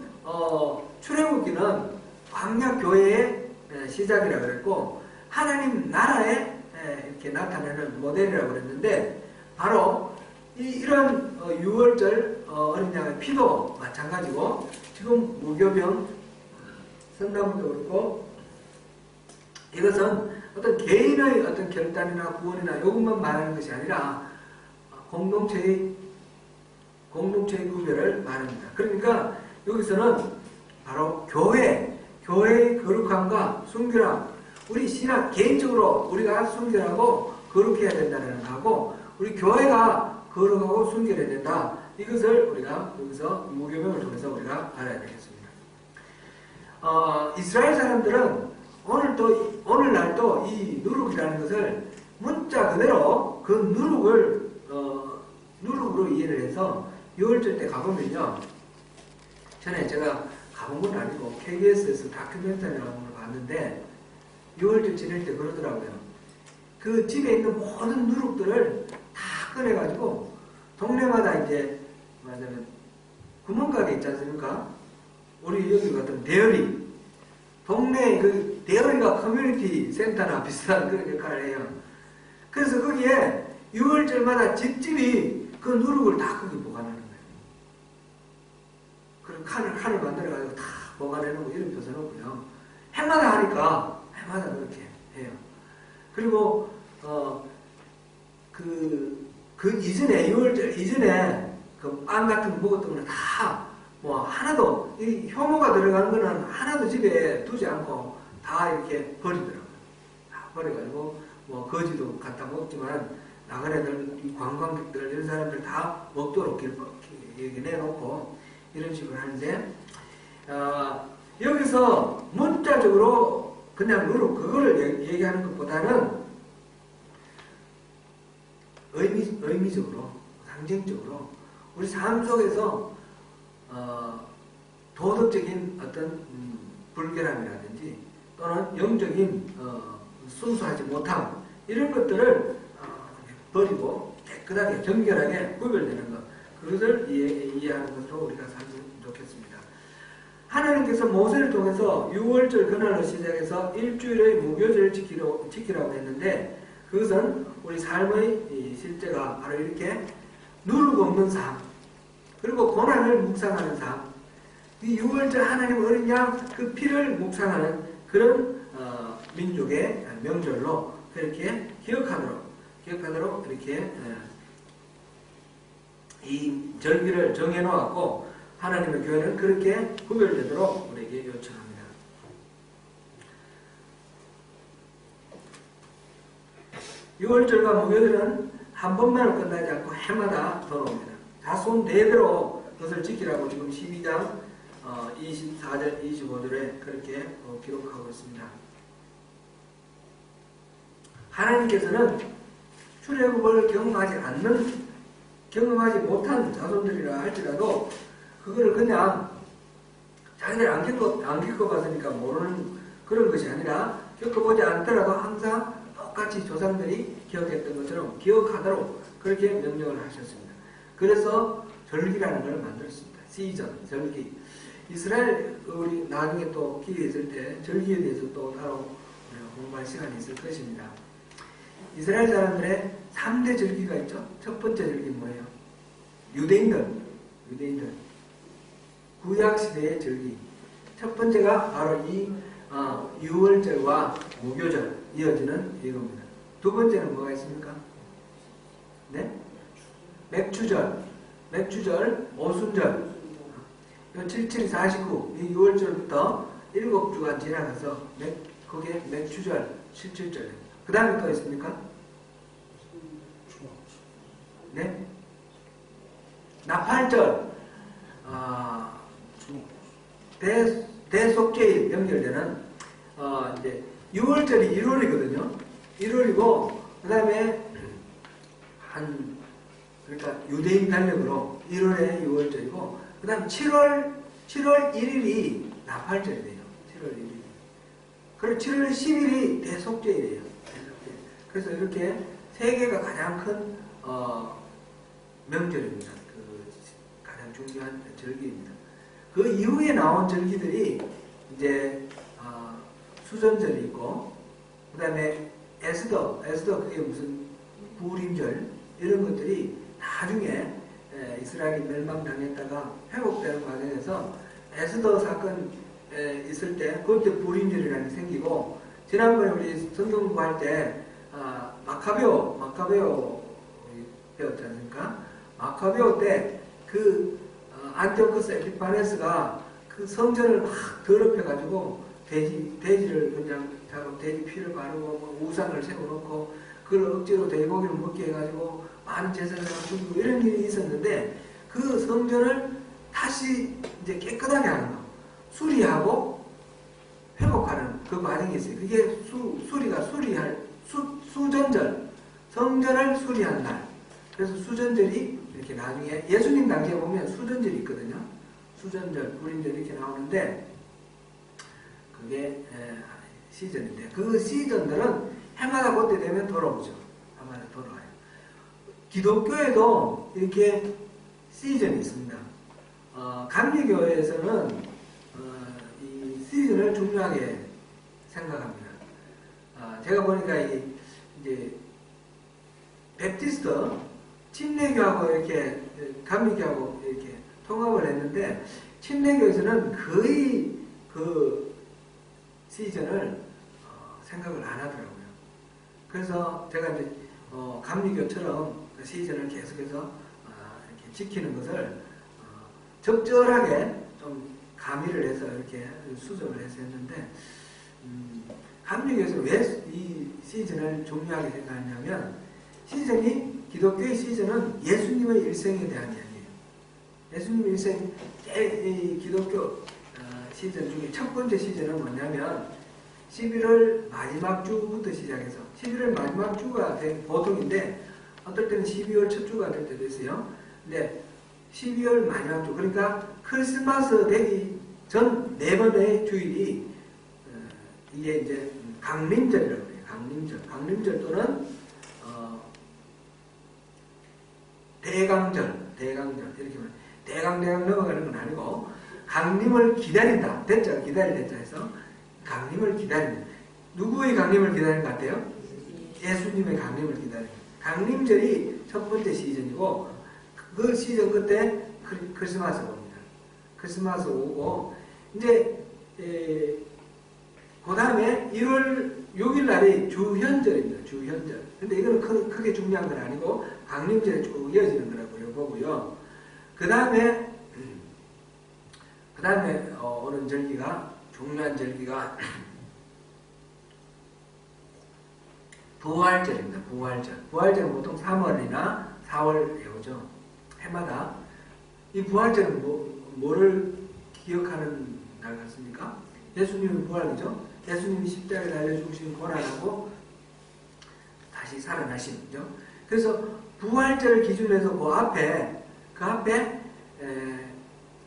출애굽기는 광야 교회의 시작이라고 그랬고 하나님 나라에 이렇게 나타내는 모델이라고 그랬는데 바로 이런 유월절 어린 양의 피도 마찬가지고 지금 무교병 선담도 그렇고 이것은 어떤 개인의 어떤 결단이나 구원이나 이것만 말하는 것이 아니라 공동체의 구별을 말합니다. 그러니까 여기서는 바로 교회의 거룩함과 순결함, 우리 신학 개인적으로 우리가 순결하고 거룩해야 된다는 거하고 우리 교회가 거룩하고 순결해야 된다. 이것을 우리가 여기서 무교명을 통해서 우리가 알아야 되겠습니다. 이스라엘 사람들은 오늘날도 이 누룩이라는 것을 문자 그대로 그 누룩으로 이해를 해서 유월절 때 가보면요. 전에 제가 가본 건 아니고 KBS에서 다큐멘터리라는 걸 봤는데 유월절 지낼 때 그러더라고요. 그 집에 있는 모든 누룩들을 다 꺼내가지고 동네마다 이제 말하자면 구멍가게 있지 않습니까? 우리 여기 같은 대여리 동네 그 대여리가 커뮤니티 센터나 비슷한 그런 역할을 해요. 그래서 거기에 유월절마다 집집이 그 누룩을 다 거기 보관하는 거예요. 그런 칸을 만들어가지고 다 보관해놓고 이름 펴서놓고요. 해마다 하니까 해마다 그렇게 해요. 그리고 그 이전에 유월절 이전에 그 빵 같은 거 먹었던 거는 다 뭐 하나도 이 효모가 들어가는 거는 하나도 집에 두지 않고 다 이렇게 버리더라고요. 다 버려가지고 뭐 거지도 갖다 먹지만 나간 애들, 이 관광객들 이런 사람들 다 먹도록 이렇게 내놓고 이런 식으로 하는데 여기서 문자적으로 그냥 그거를 얘기하는 것보다는 의미적으로 상징적으로 우리 삶 속에서 도덕적인 어떤 불결함이라든지 또는 영적인 순수하지 못함 이런 것들을 버리고 깨끗하게 정결하게 구별되는 것 그것을 이해하는 것으로 우리가 살면 좋겠습니다. 하나님께서 모세를 통해서 유월절 그날로 시작해서 일주일의 무교절을 지키라고 했는데 그것은 우리 삶의 실제가 바로 이렇게 누르고 없는 삶 그리고 고난을 묵상하는 삶 이 유월절 하나님 어린 양 그 피를 묵상하는 그런 민족의 명절로 그렇게 기억하도록 이렇게 이 절기를 정해놓았고 하나님의 교회는 그렇게 구별되도록 우리에게 요청합니다. 유월절과 무교절은 한 번만 끝나지 않고 해마다 돌아옵니다. 자손 대대로 그것을 지키라고 지금 12장 24절 25절에 그렇게 기록하고 있습니다. 하나님께서는 출애굽을 경험하지 못한 자손들이라 할지라도 그거를 그냥 자기들이 안 겪어봤으니까 모르는 그런 것이 아니라 겪어보지 않더라도 항상 똑같이 조상들이 기억했던 것처럼 기억하도록 그렇게 명령을 하셨습니다. 그래서 절기라는 걸 만들었습니다. 시전, 절기. 이스라엘 우리 나중에 또 기회 있을 때 절기에 대해서 또 따로 공부할 시간이 있을 것입니다. 이스라엘 사람들의 3대 절기가 있죠. 첫 번째 절기는 뭐예요? 유대인들 구약시대의 절기 첫 번째가 바로 이 유월절과 무교절 이어지는 이겁니다. 두 번째는 뭐가 있습니까? 네? 맥추절, 오순절 7749, 이 6월절부터 7주간 지나가서 거기에 맥추절, 77절. 그 다음에 또 있습니까? 네? 나팔절, 대속죄일 연결되는, 이제 6월절이 1월이거든요. 1월이고, 그 다음에 그러니까 유대인 달력으로 1월에 6월절이고, 그 다음 7월 1일이 나팔절이 돼요. 7월 1일이. 그리고 7월 10일이 대속죄일이에요. 그래서 이렇게 세 개가 가장 큰 명절입니다. 가장 중요한 절기입니다. 그 이후에 나온 절기들이 이제 수전절이 있고, 그 다음에 에스더 그게 무슨 부림절 이런 것들이 나중에 이스라엘이 멸망당했다가 회복되는 과정에서 에스더 사건 있을 때 그때 부림절이라는 게 생기고, 지난번에 우리 성경 공부할 때 마카베오 배웠지 않습니까? 마카베오 때 그 안티오코스 에피파네스가 그 성전을 막 더럽혀가지고 돼지를 그냥 돼지 피를 바르고 뭐 우상을 세워놓고 그걸 억지로 돼지고기를 먹게 해가지고 많은 제사를 죽이고 이런 일이 있었는데, 그 성전을 다시 이제 깨끗하게 하는 거, 수리하고 회복하는 그 과정이 있어요. 그게 수전절, 성전을 수리하는 날. 그래서 수전절이 이렇게 나중에 예수님 당시에 보면 수전절이 있거든요. 수전절, 부림절 이렇게 나오는데, 그게 시즌인데, 그 시즌들은 해마다 그때 되면 돌아오죠. 해마다 돌아와요. 기독교에도 이렇게 시즌이 있습니다. 감리교회에서는 이 시즌을 중요하게 생각합니다. 제가 보니까 이제 베프티스트 침례교하고 이렇게 감리교하고 이렇게 통합을 했는데, 침례교에서는 거의 그 시즌을 생각을 안 하더라고요. 그래서 제가 이제 감리교처럼 그 시즌을 계속해서 이렇게 지키는 것을 적절하게 좀 가미를 해서 이렇게 수정을 해서 했는데, 감리교에서 왜 이 시즌을 중요하게 생각하냐면, 기독교의 시즌은 예수님의 일생에 대한 이야기예요. 예수님의 일생, 기독교 시즌 중에 첫 번째 시즌은 뭐냐면 11월 마지막 주부터 시작해서 11월 마지막 주가 보통인데, 어떨 때는 12월 첫 주가 될 때도 있어요. 근데 12월 마지막 주, 그러니까 크리스마스 되기 전 네 번의 주일이 이게 이제 강림절이라고 해요. 강림절 또는 대강절 이렇게 말해요. 대강 넘어가는 건 아니고, 강림을 기다린다. 대자가 기다릴 대자에서 강림을 기다린다. 누구의 강림을 기다리는 것 같아요? 예수님의 강림을 기다린다. 강림절이 첫 번째 시즌이고, 그 시즌 끝에 크리스마스가 옵니다. 크리스마스 오고, 이제 그 다음에 1월 6일 날이 주현절입니다. 주현절. 근데 이거는 크게 중요한 건 아니고 강림절에 쭉 이어지는 거라고요 보고요. 그 다음에 오는 절기가, 중요한 절기가 부활절입니다. 부활절은 보통 3월이나 4월에 오죠. 해마다. 이 부활절은 뭐를 기억하는 날 같습니까? 예수님의 부활이죠. 예수님이 십자가에 달려 죽으신 고난하고 다시 살아나심이죠. 그래서 부활절을 기준으로 해서 그 앞에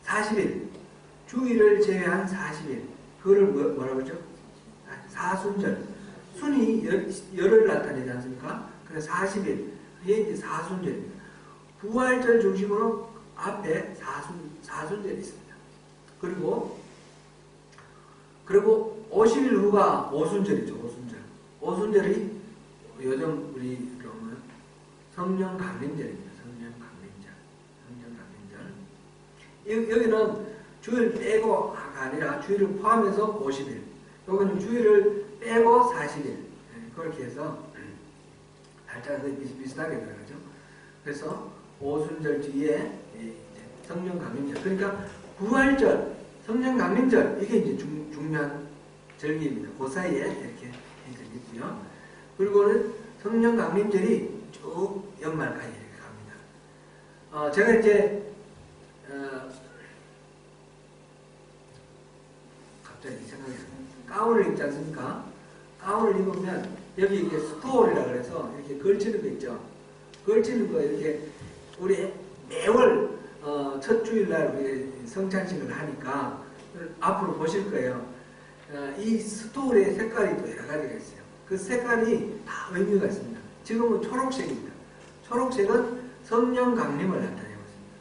40일, 주일을 제외한 40일, 그거를 뭐라고 하죠? 사순절. 순이 열을 나타내지 않습니까? 그래서 40일, 그게 이제 사순절입니다. 부활절 중심으로 앞에 사순절이 있습니다. 그리고 50일 후가 오순절이죠. 오순절이 요즘 우리 그러면 성령 강림절입니다. 성령 강림절. 여기는 주일 빼고가 아니라 주일을 포함해서 50일. 여기는 주일을 빼고 40일. 그렇게 해서 살짝 비슷하게 들어가죠. 그래서 오순절 뒤에 성령 강림절. 그러니까 부활절, 성령 강림절, 이게 이제 중요한 절기입니다. 그 사이에 이렇게 있고요. 그리고는 성령 강림절이 쭉 연말까지 이렇게 갑니다. 제가 이제 갑자기 생각이 가운을 입지 않습니까? 가운을 입으면 여기 이렇게 스토리라 그래서 이렇게 걸치는 거 있죠. 걸치는 거 이렇게 우리 매월 첫 주일날 우리 성찬식을 하니까 앞으로 보실 거예요. 이 스토리의 색깔이 또 여러 가지가 있어요. 그 색깔이 다 의미가 있습니다. 지금은 초록색입니다. 초록색은 성령 강림을 나타내고 있습니다.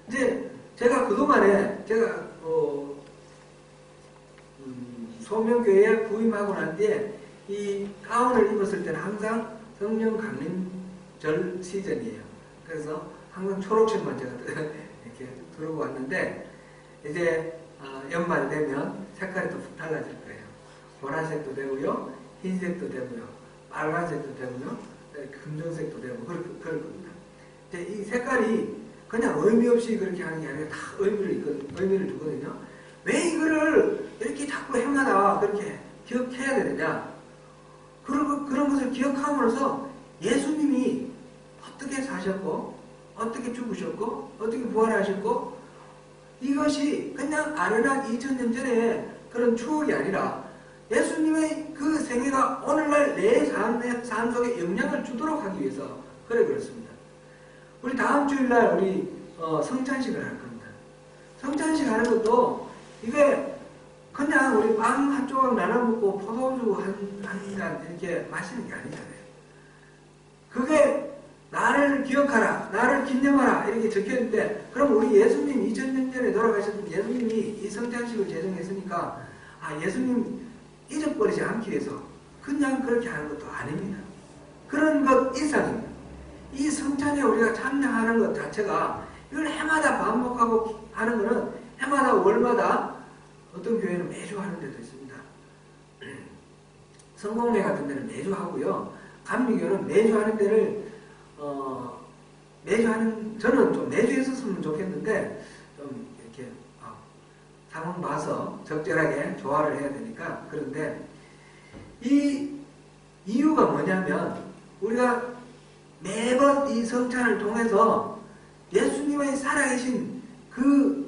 이제 제가 그동안에 제가 소명교회에 부임하고 난 뒤에 이 가운을 입었을 때는 항상 성령 강림절 시즌이에요. 그래서 항상 초록색만 제가 이렇게 두르고 왔는데, 이제 연말 되면 색깔이 또 달라질 거예요. 보라색도 되고요, 흰색도 되고요, 빨간색도 되고요, 금정색도 되고 그럴 겁니다. 이제 이 색깔이 그냥 의미 없이 그렇게 하는 게 아니라 다 의미를 두거든요. 왜 이거를 이렇게 자꾸 해마다 그렇게 기억해야 되느냐? 그런 것을 기억함으로써 예수님이 어떻게 사셨고, 어떻게 죽으셨고, 어떻게 부활하셨고, 이것이 그냥 아련한 2000년 전에 그런 추억이 아니라 예수님의 그 생애가 오늘날 내 삶 속에 영향을 주도록 하기 위해서 그렇습니다. 우리 다음 주일날 우리 성찬식을 할 겁니다. 성찬식 하는 것도 이게 그냥 우리 빵 한 조각 나눠 먹고 포도주 한 잔 이렇게 마시는 게 아니잖아요. 그게 나를 기억하라, 나를 기념하라 이렇게 적혀있는데, 그럼 우리 예수님 2000년 전에 돌아가셨던 예수님이 이 성찬식을 제정했으니까 예수님 잊어버리지 않기 위해서 그냥 그렇게 하는 것도 아닙니다. 그런 것 이상입니다. 이 성찬에 우리가 참여하는 것 자체가 이걸 해마다 반복하고 하는 것은 해마다 월마다 어떤 교회는 매주 하는 데도 있습니다. 성공회 같은 데는 매주 하고요. 감리교는 매주 하는 데를 매주 하는, 저는 좀 매주 했었으면 좋겠는데 좀 이렇게 상황 봐서 적절하게 조화를 해야 되니까. 그런데 이 이유가 뭐냐면 우리가 매번 이 성찬을 통해서 예수님의 살아계신 그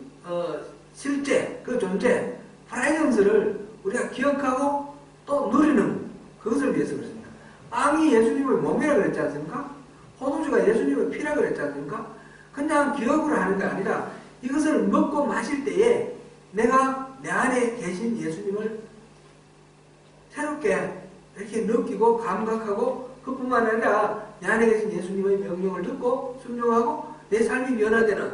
실제, 그 존재, 프라이언스를 우리가 기억하고 또 누리는 그것을 위해서 그렇습니다. 빵이 예수님의 몸이라 그랬지 않습니까? 포도주가 예수님의 피라 그랬지 않습니까? 그냥 기억으로 하는 게 아니라 이것을 먹고 마실 때에 내가 내 안에 계신 예수님을 새롭게 이렇게 느끼고 감각하고, 그뿐만 아니라 내 안에 계신 예수님의 명령을 듣고 순종하고 내 삶이 변화되는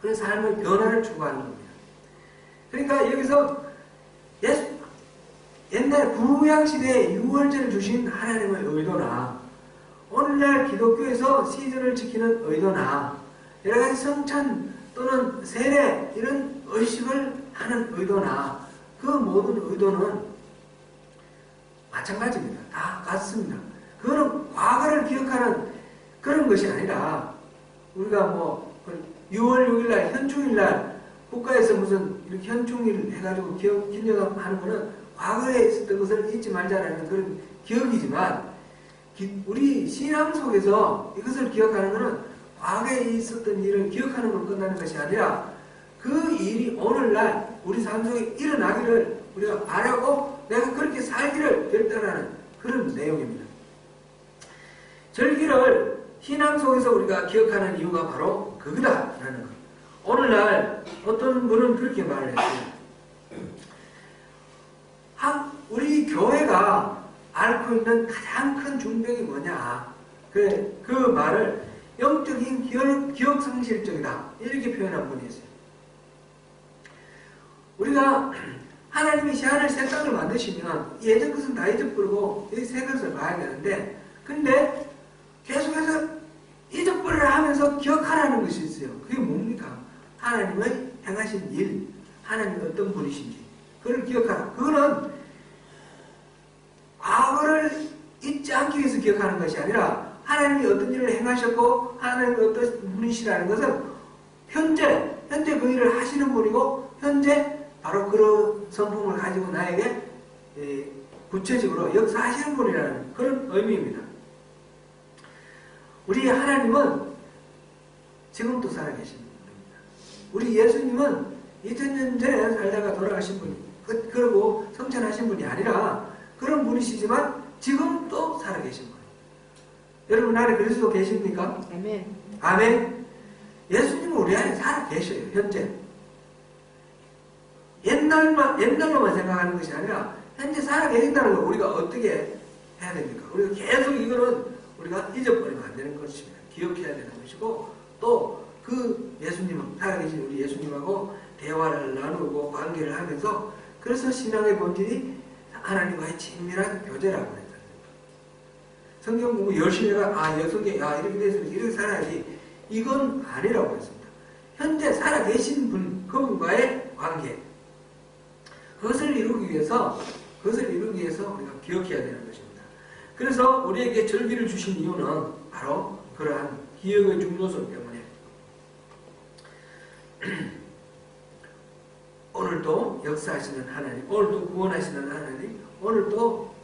그런 삶의 변화를 추구하는 겁니다. 그러니까 여기서 옛날 구약시대에 유월절을 주신 하나님의 의도나, 오늘날 기독교에서 시즌을 지키는 의도나, 여러가지 성찬 또는 세례 이런 의식을 하는 의도나, 그 모든 의도는 마찬가지입니다. 다 같습니다. 그거는 과거를 기억하는 그런 것이 아니라, 우리가 6월 6일날 현충일날 국가에서 무슨 이렇게 현충일 해가지고 기념하는 거는 과거에 있었던 것을 잊지 말자라는 그런 기억이지만, 우리 신앙 속에서 이것을 기억하는 것은 과거에 있었던 일을 기억하는 걸로 끝나는 것이 아니라 그 일이 오늘날 우리 삶 속에 일어나기를 우리가 바라고 내가 그렇게 살기를 결단하는 그런 내용입니다. 절기를 신앙 속에서 우리가 기억하는 이유가 바로 그거다라는 것. 오늘날 어떤 분은 그렇게 말을 했어요. 우리 교회가 앓고 있는 가장 큰 중병이 뭐냐. 그 말을 영적인 기억상실증이다 이렇게 표현한 분이 있어요. 우리가 하나님이 시간을 색깔을 만드시면 예전 것은 다 잊어버리고 이 새 것을 봐야 되는데, 근데 계속해서 잊어버리라 하면서 기억하라는 것이 있어요. 그게 뭡니까? 하나님의 행하신 일, 하나님이 어떤 분이신지 그걸 기억하라. 그거는 과거를 잊지 않기 위해서 기억하는 것이 아니라 하나님이 어떤 일을 행하셨고 하나님이 어떤 분이시라는 것은 현재 그 일을 하시는 분이고, 현재 바로 그런 성품을 가지고 나에게 구체적으로 역사하시는 분이라는 그런 의미입니다. 우리 하나님은 지금도 살아계신 분입니다. 우리 예수님은 2000년 전에 살다가 돌아가신 분이, 그리고 성천하신 분이 아니라 그런 분이시지만 지금도 살아계신 분이에요. 여러분 안에 그리스도 계십니까? 아멘. 아멘. 예수님은 우리 안에 살아계셔요. 현재. 옛날로만 생각하는 것이 아니라 현재 살아계신다는 걸 우리가 어떻게 해야 됩니까? 우리가 계속 이거는 우리가 잊어버리면 안 되는 것입니다. 기억해야 되는 것이고, 또 그 예수님, 살아계신 우리 예수님하고 대화를 나누고 관계를 하면서 그래서 신앙의 본질이 하나님과의 친밀한 교제라고 했잖아요. 성경 공부 열심히 해가 성경 이렇게 돼서 이렇게 살아야지, 이건 아니라고 했습니다. 현재 살아계신 분, 그분과의 관계, 그것을 이루기 위해서 우리가 기억해야 되는 것입니다. 그래서 우리에게 절기를 주신 이유는 바로 그러한 기억의 중요성 때문에 오늘도 역사하시는 하나님, 오늘도 구원하시는 하나님, 오늘도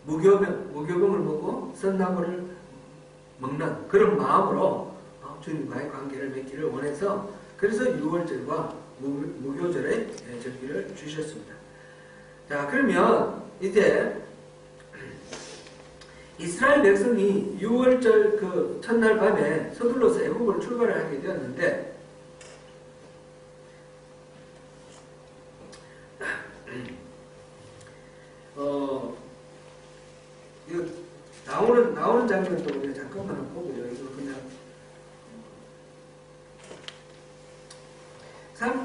무교병을 먹고 선나무를 먹는 그런 마음으로 주님과의 관계를 맺기를 원해서, 그래서 6월절과 무교절의 절기를 주셨습니다. 자, 그러면 이제 이스라엘 백성이 6월절 그 첫날 밤에 서둘러서 애국을 출발을 하게 되었는데, 이거 나오는 장면도 우리가 잠깐만 보고요. 이거 그냥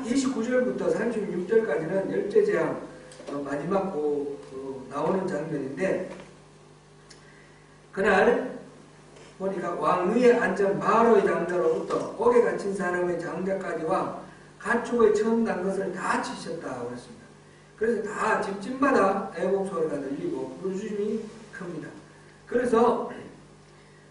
29절부터 36절까지는 열제재앙 마지막 나오는 장면인데, 그날 보니까 왕위에 앉은 바로의 장자로부터 옥에 갇힌 사람의 장자까지와 가축의 처음 난 것을 다 치셨다고 했습니다. 그래서 다 집집마다 애곡 소리가 들리고 부르짖음이 큽니다. 그래서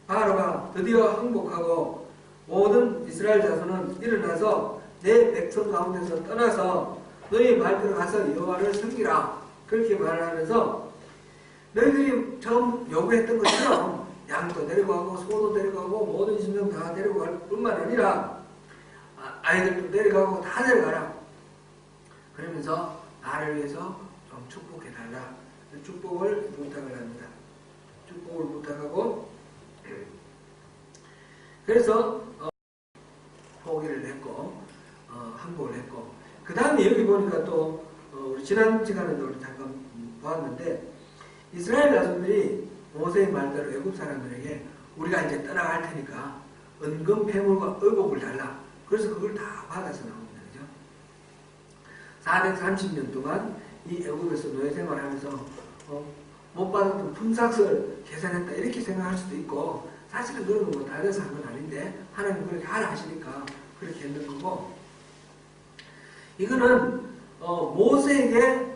바로가 드디어 항복하고 모든 이스라엘 자손은 일어나서 내 백성 가운데서 떠나서 너희 말대로 가서 여호와를 섬기라, 그렇게 말하면서 너희들이 처음 요구했던 것처럼 양도 데리고 가고 소도 데리고 가고 모든 짐승 다 데리고 갈 뿐만 아니라 아이들도 데리고 가고 다 데려가라. 그러면서 나를 위해서 좀 축복해달라. 축복을 부탁을 합니다. 축복을 부탁하고, 그래서 포기를 했고 항복을 했고, 그 다음에 여기 보니까 또 우리 지난 시간에도 우리 잠깐 보았는데, 이스라엘 자손들이 모세의 말대로 애굽 사람들에게 우리가 이제 떠나갈 테니까 은금 폐물과 의복을 달라. 그래서 그걸 다 받아서 나옵니다. 그죠? 430년 동안 이 애굽에서 노예 생활하면서 못 받았던 품삯을 계산했다, 이렇게 생각할 수도 있고, 사실은 그건 뭐 달려서 한 건 아닌데 하나님 그렇게 하라 하시니까 그렇게 했는 거고, 이거는 모세에게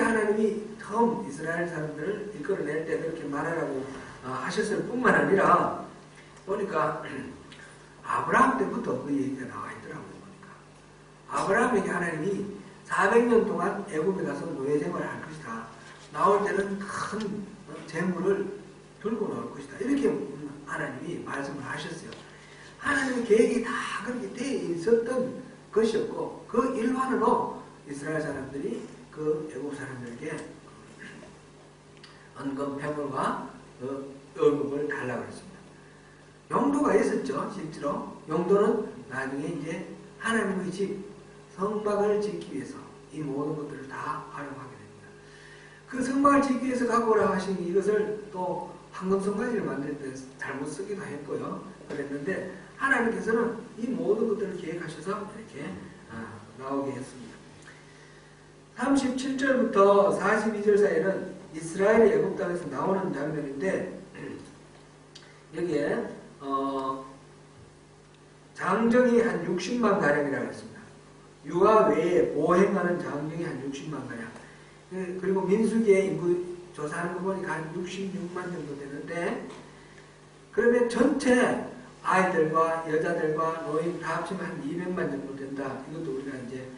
하나님이 처음 이스라엘 사람들을 이끌어낼 때 그렇게 말하라고 하셨을 뿐만 아니라, 보니까 아브라함 때부터 그 얘기가 나와 있더라고요. 보니까 아브라함에게 하나님이 400년 동안 애굽에 가서 노예 생활을 할 것이다. 나올 때는 큰 재물을 들고 나올 것이다. 이렇게 하나님이 말씀을 하셨어요. 하나님의 계획이 다 그렇게 돼 있었던 것이었고, 그 일환으로 이스라엘 사람들이 그 애굽 사람들에게 은금 폐물과 의복을 달라고 했습니다. 용도가 있었죠. 실제로 용도는 나중에 이제 하나님의 집 성막을 짓기 위해서 이 모든 것들을 다 활용하게 됩니다. 그 성막을 짓기 위해서 갖고 오라 하신 이것을 또 황금 성가지를 만들 때 잘못 쓰기도 했고요. 그랬는데 하나님께서는 이 모든 것들을 계획하셔서 이렇게 나오게 했습니다. 37절부터 42절 사이는 이스라엘이 애굽 땅에서 나오는 장면인데, 여기에 장정이 한 60만 가량이라고 했습니다. 유아 외에 보행하는 장정이 한 60만 가량. 그리고 민수기의 인구 조사하는 거 보니까 한 66만 정도 되는데, 그러면 전체 아이들과 여자들과 노인 다 합치면 한 200만 정도 된다. 이것도 우리가 이제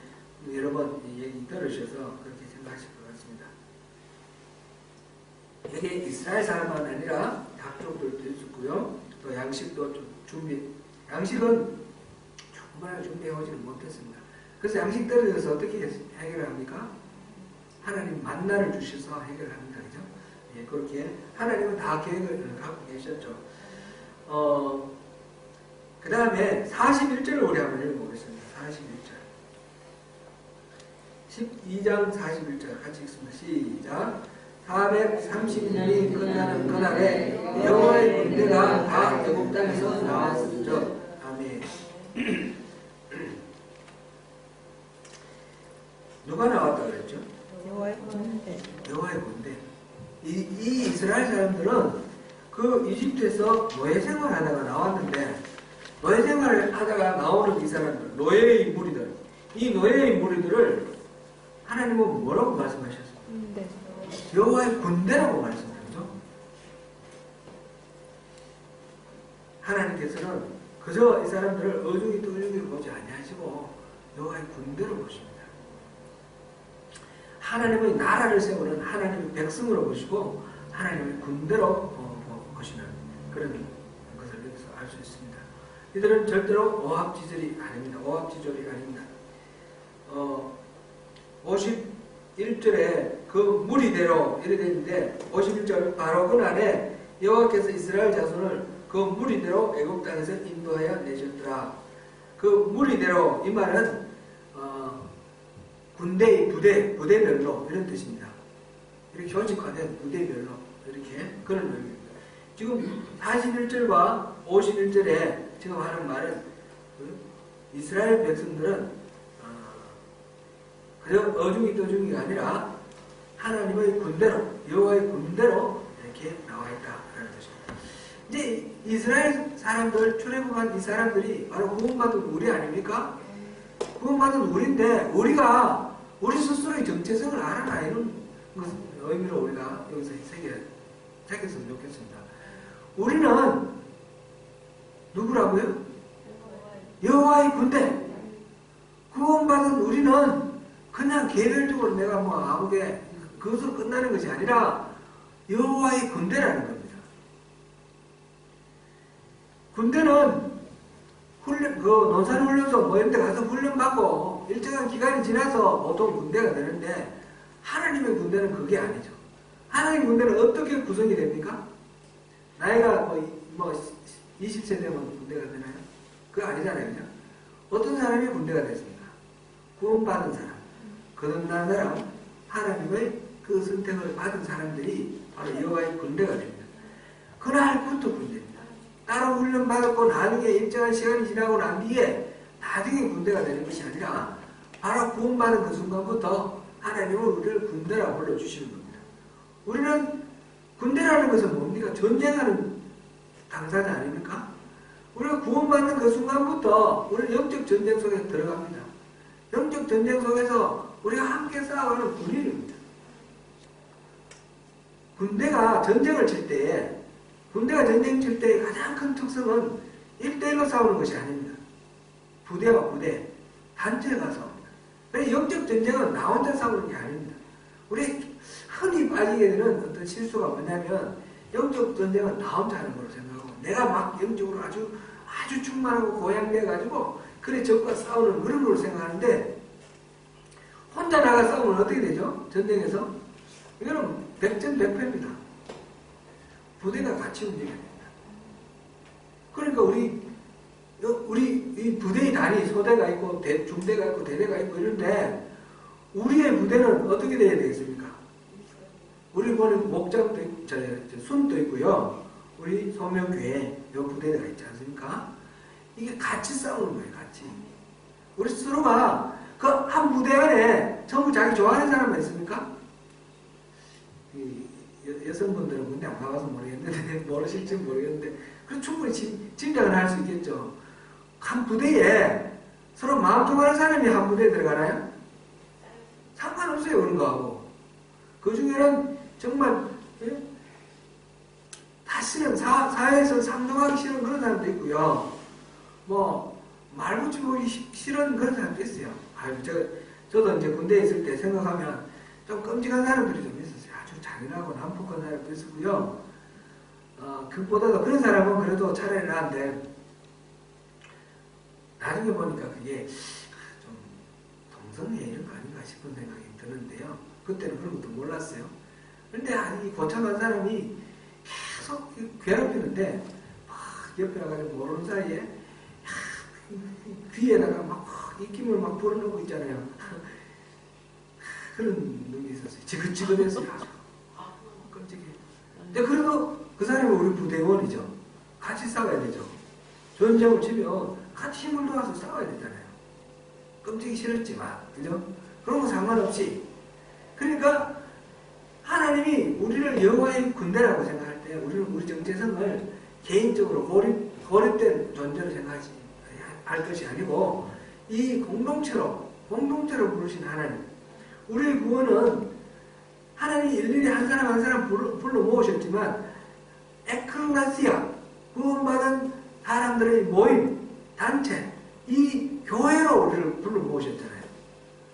여러 번 얘기 들으셔서 그렇게 생각하실 것 같습니다. 이게 이스라엘 사람만 아니라 각족들도 있었고요. 또 양식도 좀 양식은 정말 준비해오지는 못했습니다. 그래서 양식 떨어져서 어떻게 해결합니까? 하나님 만나를 주셔서 해결합니다. 그죠? 예, 그렇게 하나님은 다 계획을 갖고 계셨죠. 그 다음에 41절을 우리 한번 읽어보겠습니다. 41절. 12장 41절 같이 읽습니다. 시작. 430년이 끝나는 그날에 여호와의 군대가 다 애굽 땅에서 나왔었죠. 아멘. 누가 나왔다 그랬죠? 여호와의 군대. 여호와의 군대. 이 이스라엘 사람들은 그 이집트에서 노예 생활하다가 나왔는데, 노예 생활을 하다가 나오는 이 사람들, 노예의 무리들, 이 노예의 무리들을 하나님은 뭐라고 말씀하셨어요? 군대. 여호와의 군대라고 말씀하셨죠. 하나님께서는 그저 이 사람들을 어중이 떠중이로 보지 아니하시고 여호와의 군대로 보십니다. 하나님의 나라를 세우는 하나님의 백성으로 보시고 하나님의 군대로 보시는 그런 것을 여기서 알 수 있습니다. 이들은 절대로 오합지졸이 아닙니다. 오합지졸이 아닙니다. 51절에 그 무리대로 이래 되는데 51절 바로 그날에 여호와께서 이스라엘 자손을 그 무리대로 애굽 땅에서 인도하여 내셨더라. 그 무리대로 이 말은 군대의 부대별로 이런 뜻입니다. 이렇게 조직화된 부대별로 이렇게 그런 의미입니다. 지금 41절과 51절에 지금 하는 말은 이스라엘 백성들은 그저 어중이 떠중이가 아니라 하나님의 군대로, 여호와의 군대로 이렇게 나와 있다라는 것입니다. 이제 이스라엘 사람들, 출애굽한 이 사람들이 바로 구원받은 우리 아닙니까? 구원받은 우리인데 우리 스스로의 정체성을 알아내는 의미로 우리가 여기서 새겼으면 좋겠습니다. 우리는 누구라고요? 여호와의 군대. 구원받은 우리는 그냥 개별적으로 내가 아무게 그것으로 끝나는 것이 아니라 여호와의 군대라는 겁니다. 군대는 논산훈련소 이런 데 가서 훈련받고 일정한 기간이 지나서 보통 군대가 되는데 하나님의 군대는 그게 아니죠. 하나님의 군대는 어떻게 구성이 됩니까? 나이가 20세 되면 군대가 되나요? 그거 아니잖아요. 그죠? 어떤 사람이 군대가 됐습니까? 구원받은 사람, 거듭난 사람, 하나님의 그 선택을 받은 사람들이 바로 여호와의 군대가 됩니다. 그날부터 군대입니다. 따로 훈련받았고 나중에 일정한 시간이 지나고 난 뒤에 나중에 군대가 되는 것이 아니라 바로 구원받은 그 순간부터 하나님은 우리를 군대라고 불러주시는 겁니다. 우리는 군대라는 것은 뭡니까? 전쟁하는 당사자 아닙니까? 우리가 구원받는 그 순간부터 우리는 영적 전쟁 속에 들어갑니다. 영적 전쟁 속에서 우리가 함께 싸워가는 군인입니다. 군대가 전쟁을 칠 때에 가장 큰 특성은 1대1로 싸우는 것이 아닙니다. 부대와 부대, 단체가 싸웁니다. 그래서 영적 전쟁은 나 혼자 싸우는 게 아닙니다. 우리 흔히 빠지게 되는 어떤 실수가 뭐냐면 영적 전쟁은 나 혼자 하는 걸로 생각하고 내가 막 영적으로 아주 충만하고 고양돼가지고 그래 적과 싸우는 그런 걸로 생각하는데 혼자 나가 싸우면 어떻게 되죠? 전쟁에서? 이거는 백전백패입니다. 부대가 같이 움직여야 됩니다. 그러니까 우리 이 부대의 단위, 소대가 있고 중대가 있고 대대가 있고 이런데 우리의 부대는 어떻게 돼야 되겠습니까? 우리 보는 목장도 있고 순도 있고요. 우리 소명교회 요 부대가 있지 않습니까? 이게 같이 싸우는 거예요. 같이. 우리 스스로가 그 한 부대 안에 전부 자기 좋아하는 사람만 있습니까? 여성분들은 군대 안 가봐서 모르겠는데 모르실지 모르겠는데 그럼 충분히 짐작을 할 수 있겠죠. 한 부대에 서로 마음 통하는 사람이 한 부대에 들어가나요? 상관없어요. 그런 거하고. 그 중에는 정말 다 싫은 사회에서 상종하기 싫은 그런 사람도 있고요. 말 붙여보기 싫은 그런 사람도 있어요. 저도 이제 군대에 있을 때 생각하면 좀 끔찍한 사람들이 좀 있었어요. 아주 잔인하고 난폭한 사람도 있었고요. 그보다도 그런 사람은 그래도 차라리 나은데 나중에 보니까 그게 좀 동성애 이런 거 아닌가 싶은 생각이 드는데요. 그때는 그런 것도 몰랐어요. 그런데 이 고참한 사람이 계속 괴롭히는데 막 옆에 나가지고 모르는 사이에 귀에다가 막 입김을 막 불어넣고 있잖아요. 그런 놈이 있었어요. 지긋지긋했어요. 아주 끔찍해. 근데 그래도 그 사람이 우리 부대원이죠. 같이 싸워야 되죠. 전쟁을 치면 같이 힘을 도와서 싸워야 되잖아요. 끔찍이 싫었지만, 그죠? 그런 거 상관없이. 그러니까 하나님이 우리를 여호와의 군대라고 생각할 때 우리는 우리 정체성을 개인적으로 고립된 존재로 생각하지 할 것이 아니고 이 공동체로 부르신 하나님. 우리의 구원은 하나님이 일일이 한 사람 한 사람 불러 모으셨지만 에클레시아, 구원받은 사람들의 모임, 단체, 이 교회로 우리를 불러 모으셨잖아요.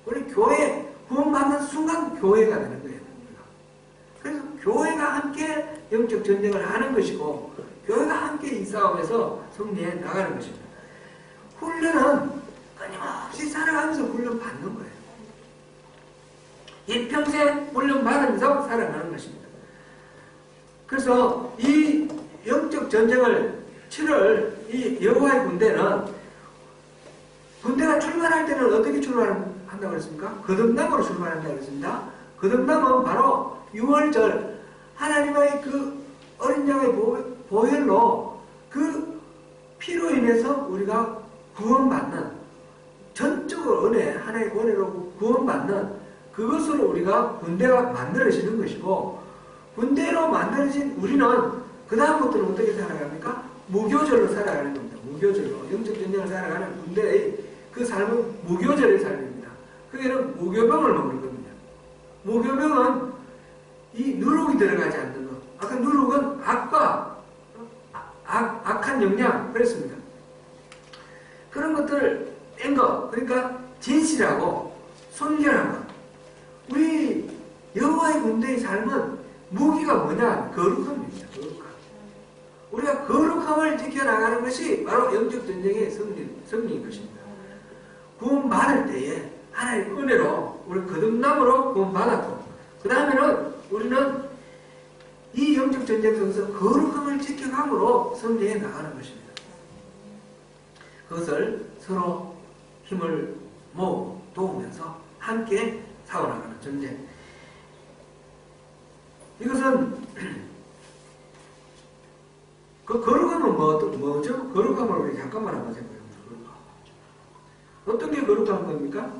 우리 교회, 구원받는 순간 교회가 되는 거예요. 그래서 교회가 함께 영적 전쟁을 하는 것이고 교회가 함께 이 싸움에서 승리해 나가는 것입니다. 훈련은 끊임없이 살아가면서 훈련 받는 거예요. 일평생 훈련 받으면서 살아가는 것입니다. 그래서 이 영적 전쟁을 치를 이 여호와의 군대가 출발할 때는 어떻게 출발한다고 그랬습니까? 거듭남으로 출발한다고 그랬습니다. 거듭남은 바로 6월절 하나님의 그 어린 양의 보혈로 그 피로 인해서 우리가 구원받는 전적으로 하나의 은혜로 구원받는 그것으로 우리가 군대가 만들어지는 것이고 군대로 만들어진 우리는 그 다음부터는 어떻게 살아갑니까? 무교절로 살아가는 겁니다. 무교절로 영적 전쟁을 살아가는 군대의 그 삶은 무교절의 삶입니다. 그게는 무교병을 먹는 겁니다. 무교병은 이 누룩이 들어가지 않는 것. 아까 누룩은 악한 영향 그랬습니다. 그런 것들을 뺀 것. 그러니까 진실하고 순결한 것. 우리 여호와의 군대의 삶은 무기가 뭐냐? 거룩함입니다. 거룩함. 우리가 거룩함을 지켜나가는 것이 바로 영적 전쟁의 승리인 것입니다. 구원받을 때에 하나님의 은혜로 우리 거듭남으로 구원받았고 그 다음에는 우리는 이 영적 전쟁 속에서 거룩함을 지켜감으로 승리해 나가는 것입니다. 그것을 서로 힘을 모으고 도우면서 함께 싸워나가는 전쟁. 이것은 그 거룩함은 뭐죠? 거룩함을 우리 잠깐만 한번 해보죠. 어떤 게 거룩한 겁니까?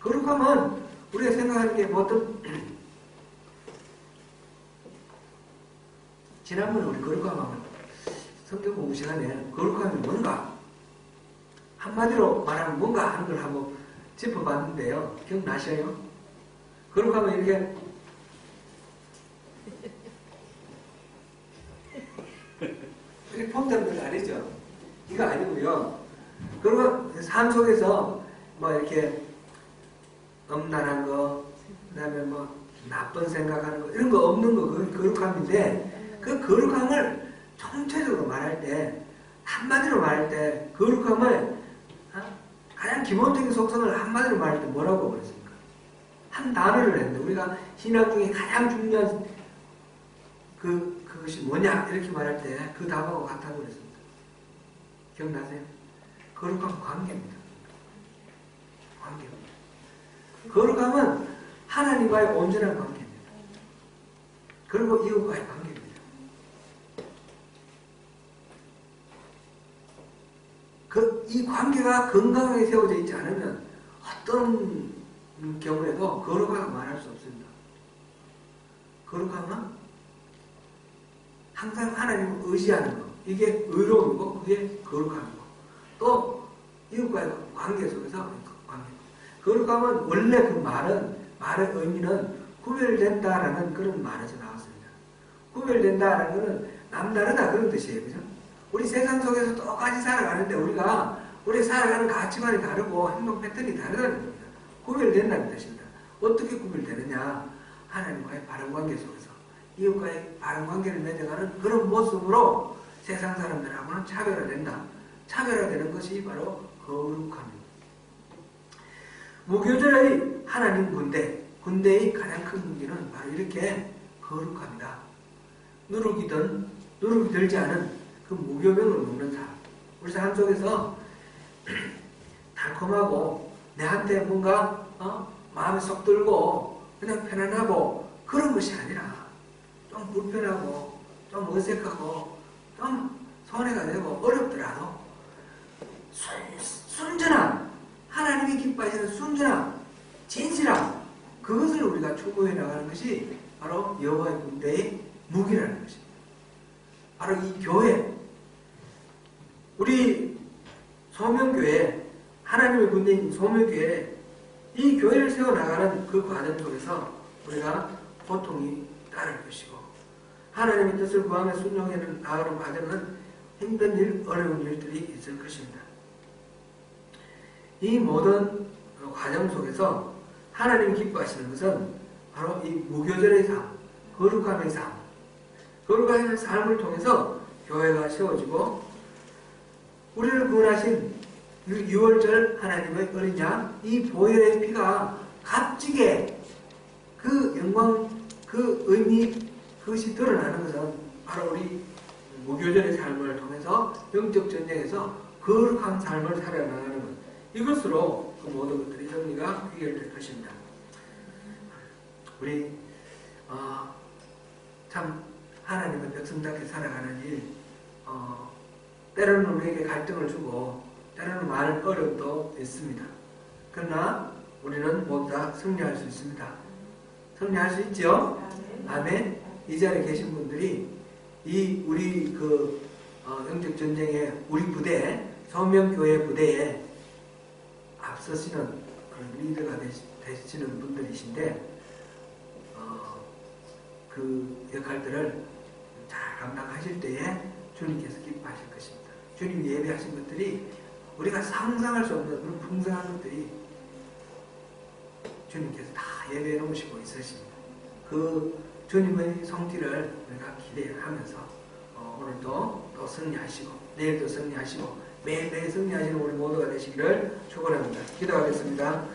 거룩함은 우리가 생각하는 게 어떤 지난번에 우리 거룩함을 성경 공부 시간에 거룩함이 뭔가 한마디로 말하면 뭔가 하는 걸 한번 짚어봤는데요. 기억나셔요? 거룩함은 이렇게 폼되는 것이 아니죠. 이거 아니고요. 그리고 삶 속에서 뭐 이렇게 음란한 거, 그 다음에 뭐 나쁜 생각하는 거, 이런 거 없는 거, 그게 거룩함인데, 그 거룩함을 총체적으로 말할 때, 한마디로 말할 때, 거룩함을, 가장 기본적인 속성을 한마디로 말할 때 뭐라고 그랬습니까? 한 단어를 했는데, 우리가 신학 중에 가장 중요한 그것이 뭐냐? 이렇게 말할 때, 그 답하고 같다고 그랬습니다. 기억나세요? 거룩함은 관계입니다. 관계입니다. 거룩함은 하나님과의 온전한 관계입니다. 그리고 이웃과의 관계입니다. 이 관계가 건강하게 세워져 있지 않으면 어떤 경우에도 거룩하다고 말할 수 없습니다. 거룩함은 항상 하나님을 의지하는 것. 이게 의로움이고 그게 거룩한 것. 또 이웃과의 관계 속에서 관계. 거룩함은 원래 그 말의 의미는 구별된다라는 그런 말에서 나왔습니다. 구별된다라는 것은 남다르다 그런 뜻이에요. 그죠? 우리 세상 속에서 똑같이 살아가는데 우리 살아가는 가치관이 다르고 행동 패턴이 다르다는 겁니다. 구별된다는 뜻입니다. 어떻게 구별되느냐? 하나님과의 바른 관계 속에서 이웃과의 바른 관계를 맺어가는 그런 모습으로 세상 사람들하고는 차별화된다. 차별화되는 것이 바로 거룩함입니다. 무교절의 하나님 군대의 가장 큰 무기는 바로 이렇게 거룩합니다. 누룩이 들지 않은 그 무교병을 먹는 사람. 우리 삶 속에서 달콤하고 내한테 뭔가 마음에 쏙 들고 그냥 편안하고 그런 것이 아니라 좀 불편하고 좀 어색하고 좀 손해가 되고 어렵더라도 순전한 하나님이 기뻐하시는 순전함, 진실함, 그것을 우리가 추구해 나가는 것이 바로 여호와의 군대의 무기라는 것입니다. 바로 이 교회, 우리 소명교회, 하나님의 군대인 소명교회, 이 교회를 세워나가는 그 과정 속에서 우리가 고통이 따를 것이고, 하나님의 뜻을 구하며 순종해 나가는 과정은 힘든 일, 어려운 일들이 있을 것입니다. 이 모든 과정 속에서 하나님이 기뻐하시는 것은 바로 이 무교절의 삶, 거룩함의 삶, 거룩한 삶을 통해서 교회가 세워지고, 우리를 구원하신 6월절 하나님의 어린 양, 이 보혈의 피가 값지게 그 영광, 그 의미, 그것이 드러나는 것은 바로 우리 무교절의 삶을 통해서 영적 전쟁에서 거룩한 삶을 살아나가는 것, 이것으로 그 모든 것들이 정리가 해결될 것입니다. 우리 참 하나님의 백성답게 살아가는 일, 때로는 우리에게 갈등을 주고 때로는 많은 어려움도 있습니다. 그러나 우리는 모두 다 승리할 수 있습니다. 승리할 수 있죠? 아멘. 이 자리에 계신 분들이 이 우리 영적 전쟁의 우리 부대, 소명교회 부대에 앞서시는 그런 리더가 되시는 분들이신데, 그 역할들을 잘 감당하실 때에 주님께서 기뻐하실 것입니다. 주님이 예배하신 것들이 우리가 상상할 수 없는 그런 풍성한 것들이 주님께서 다 예배해 놓으시고 있으십니다. 그 주님의 성취를 우리가 기대하면서 오늘도 또 승리하시고 내일도 승리하시고 매일매일 승리하시는 우리 모두가 되시기를 축원합니다. 기도하겠습니다.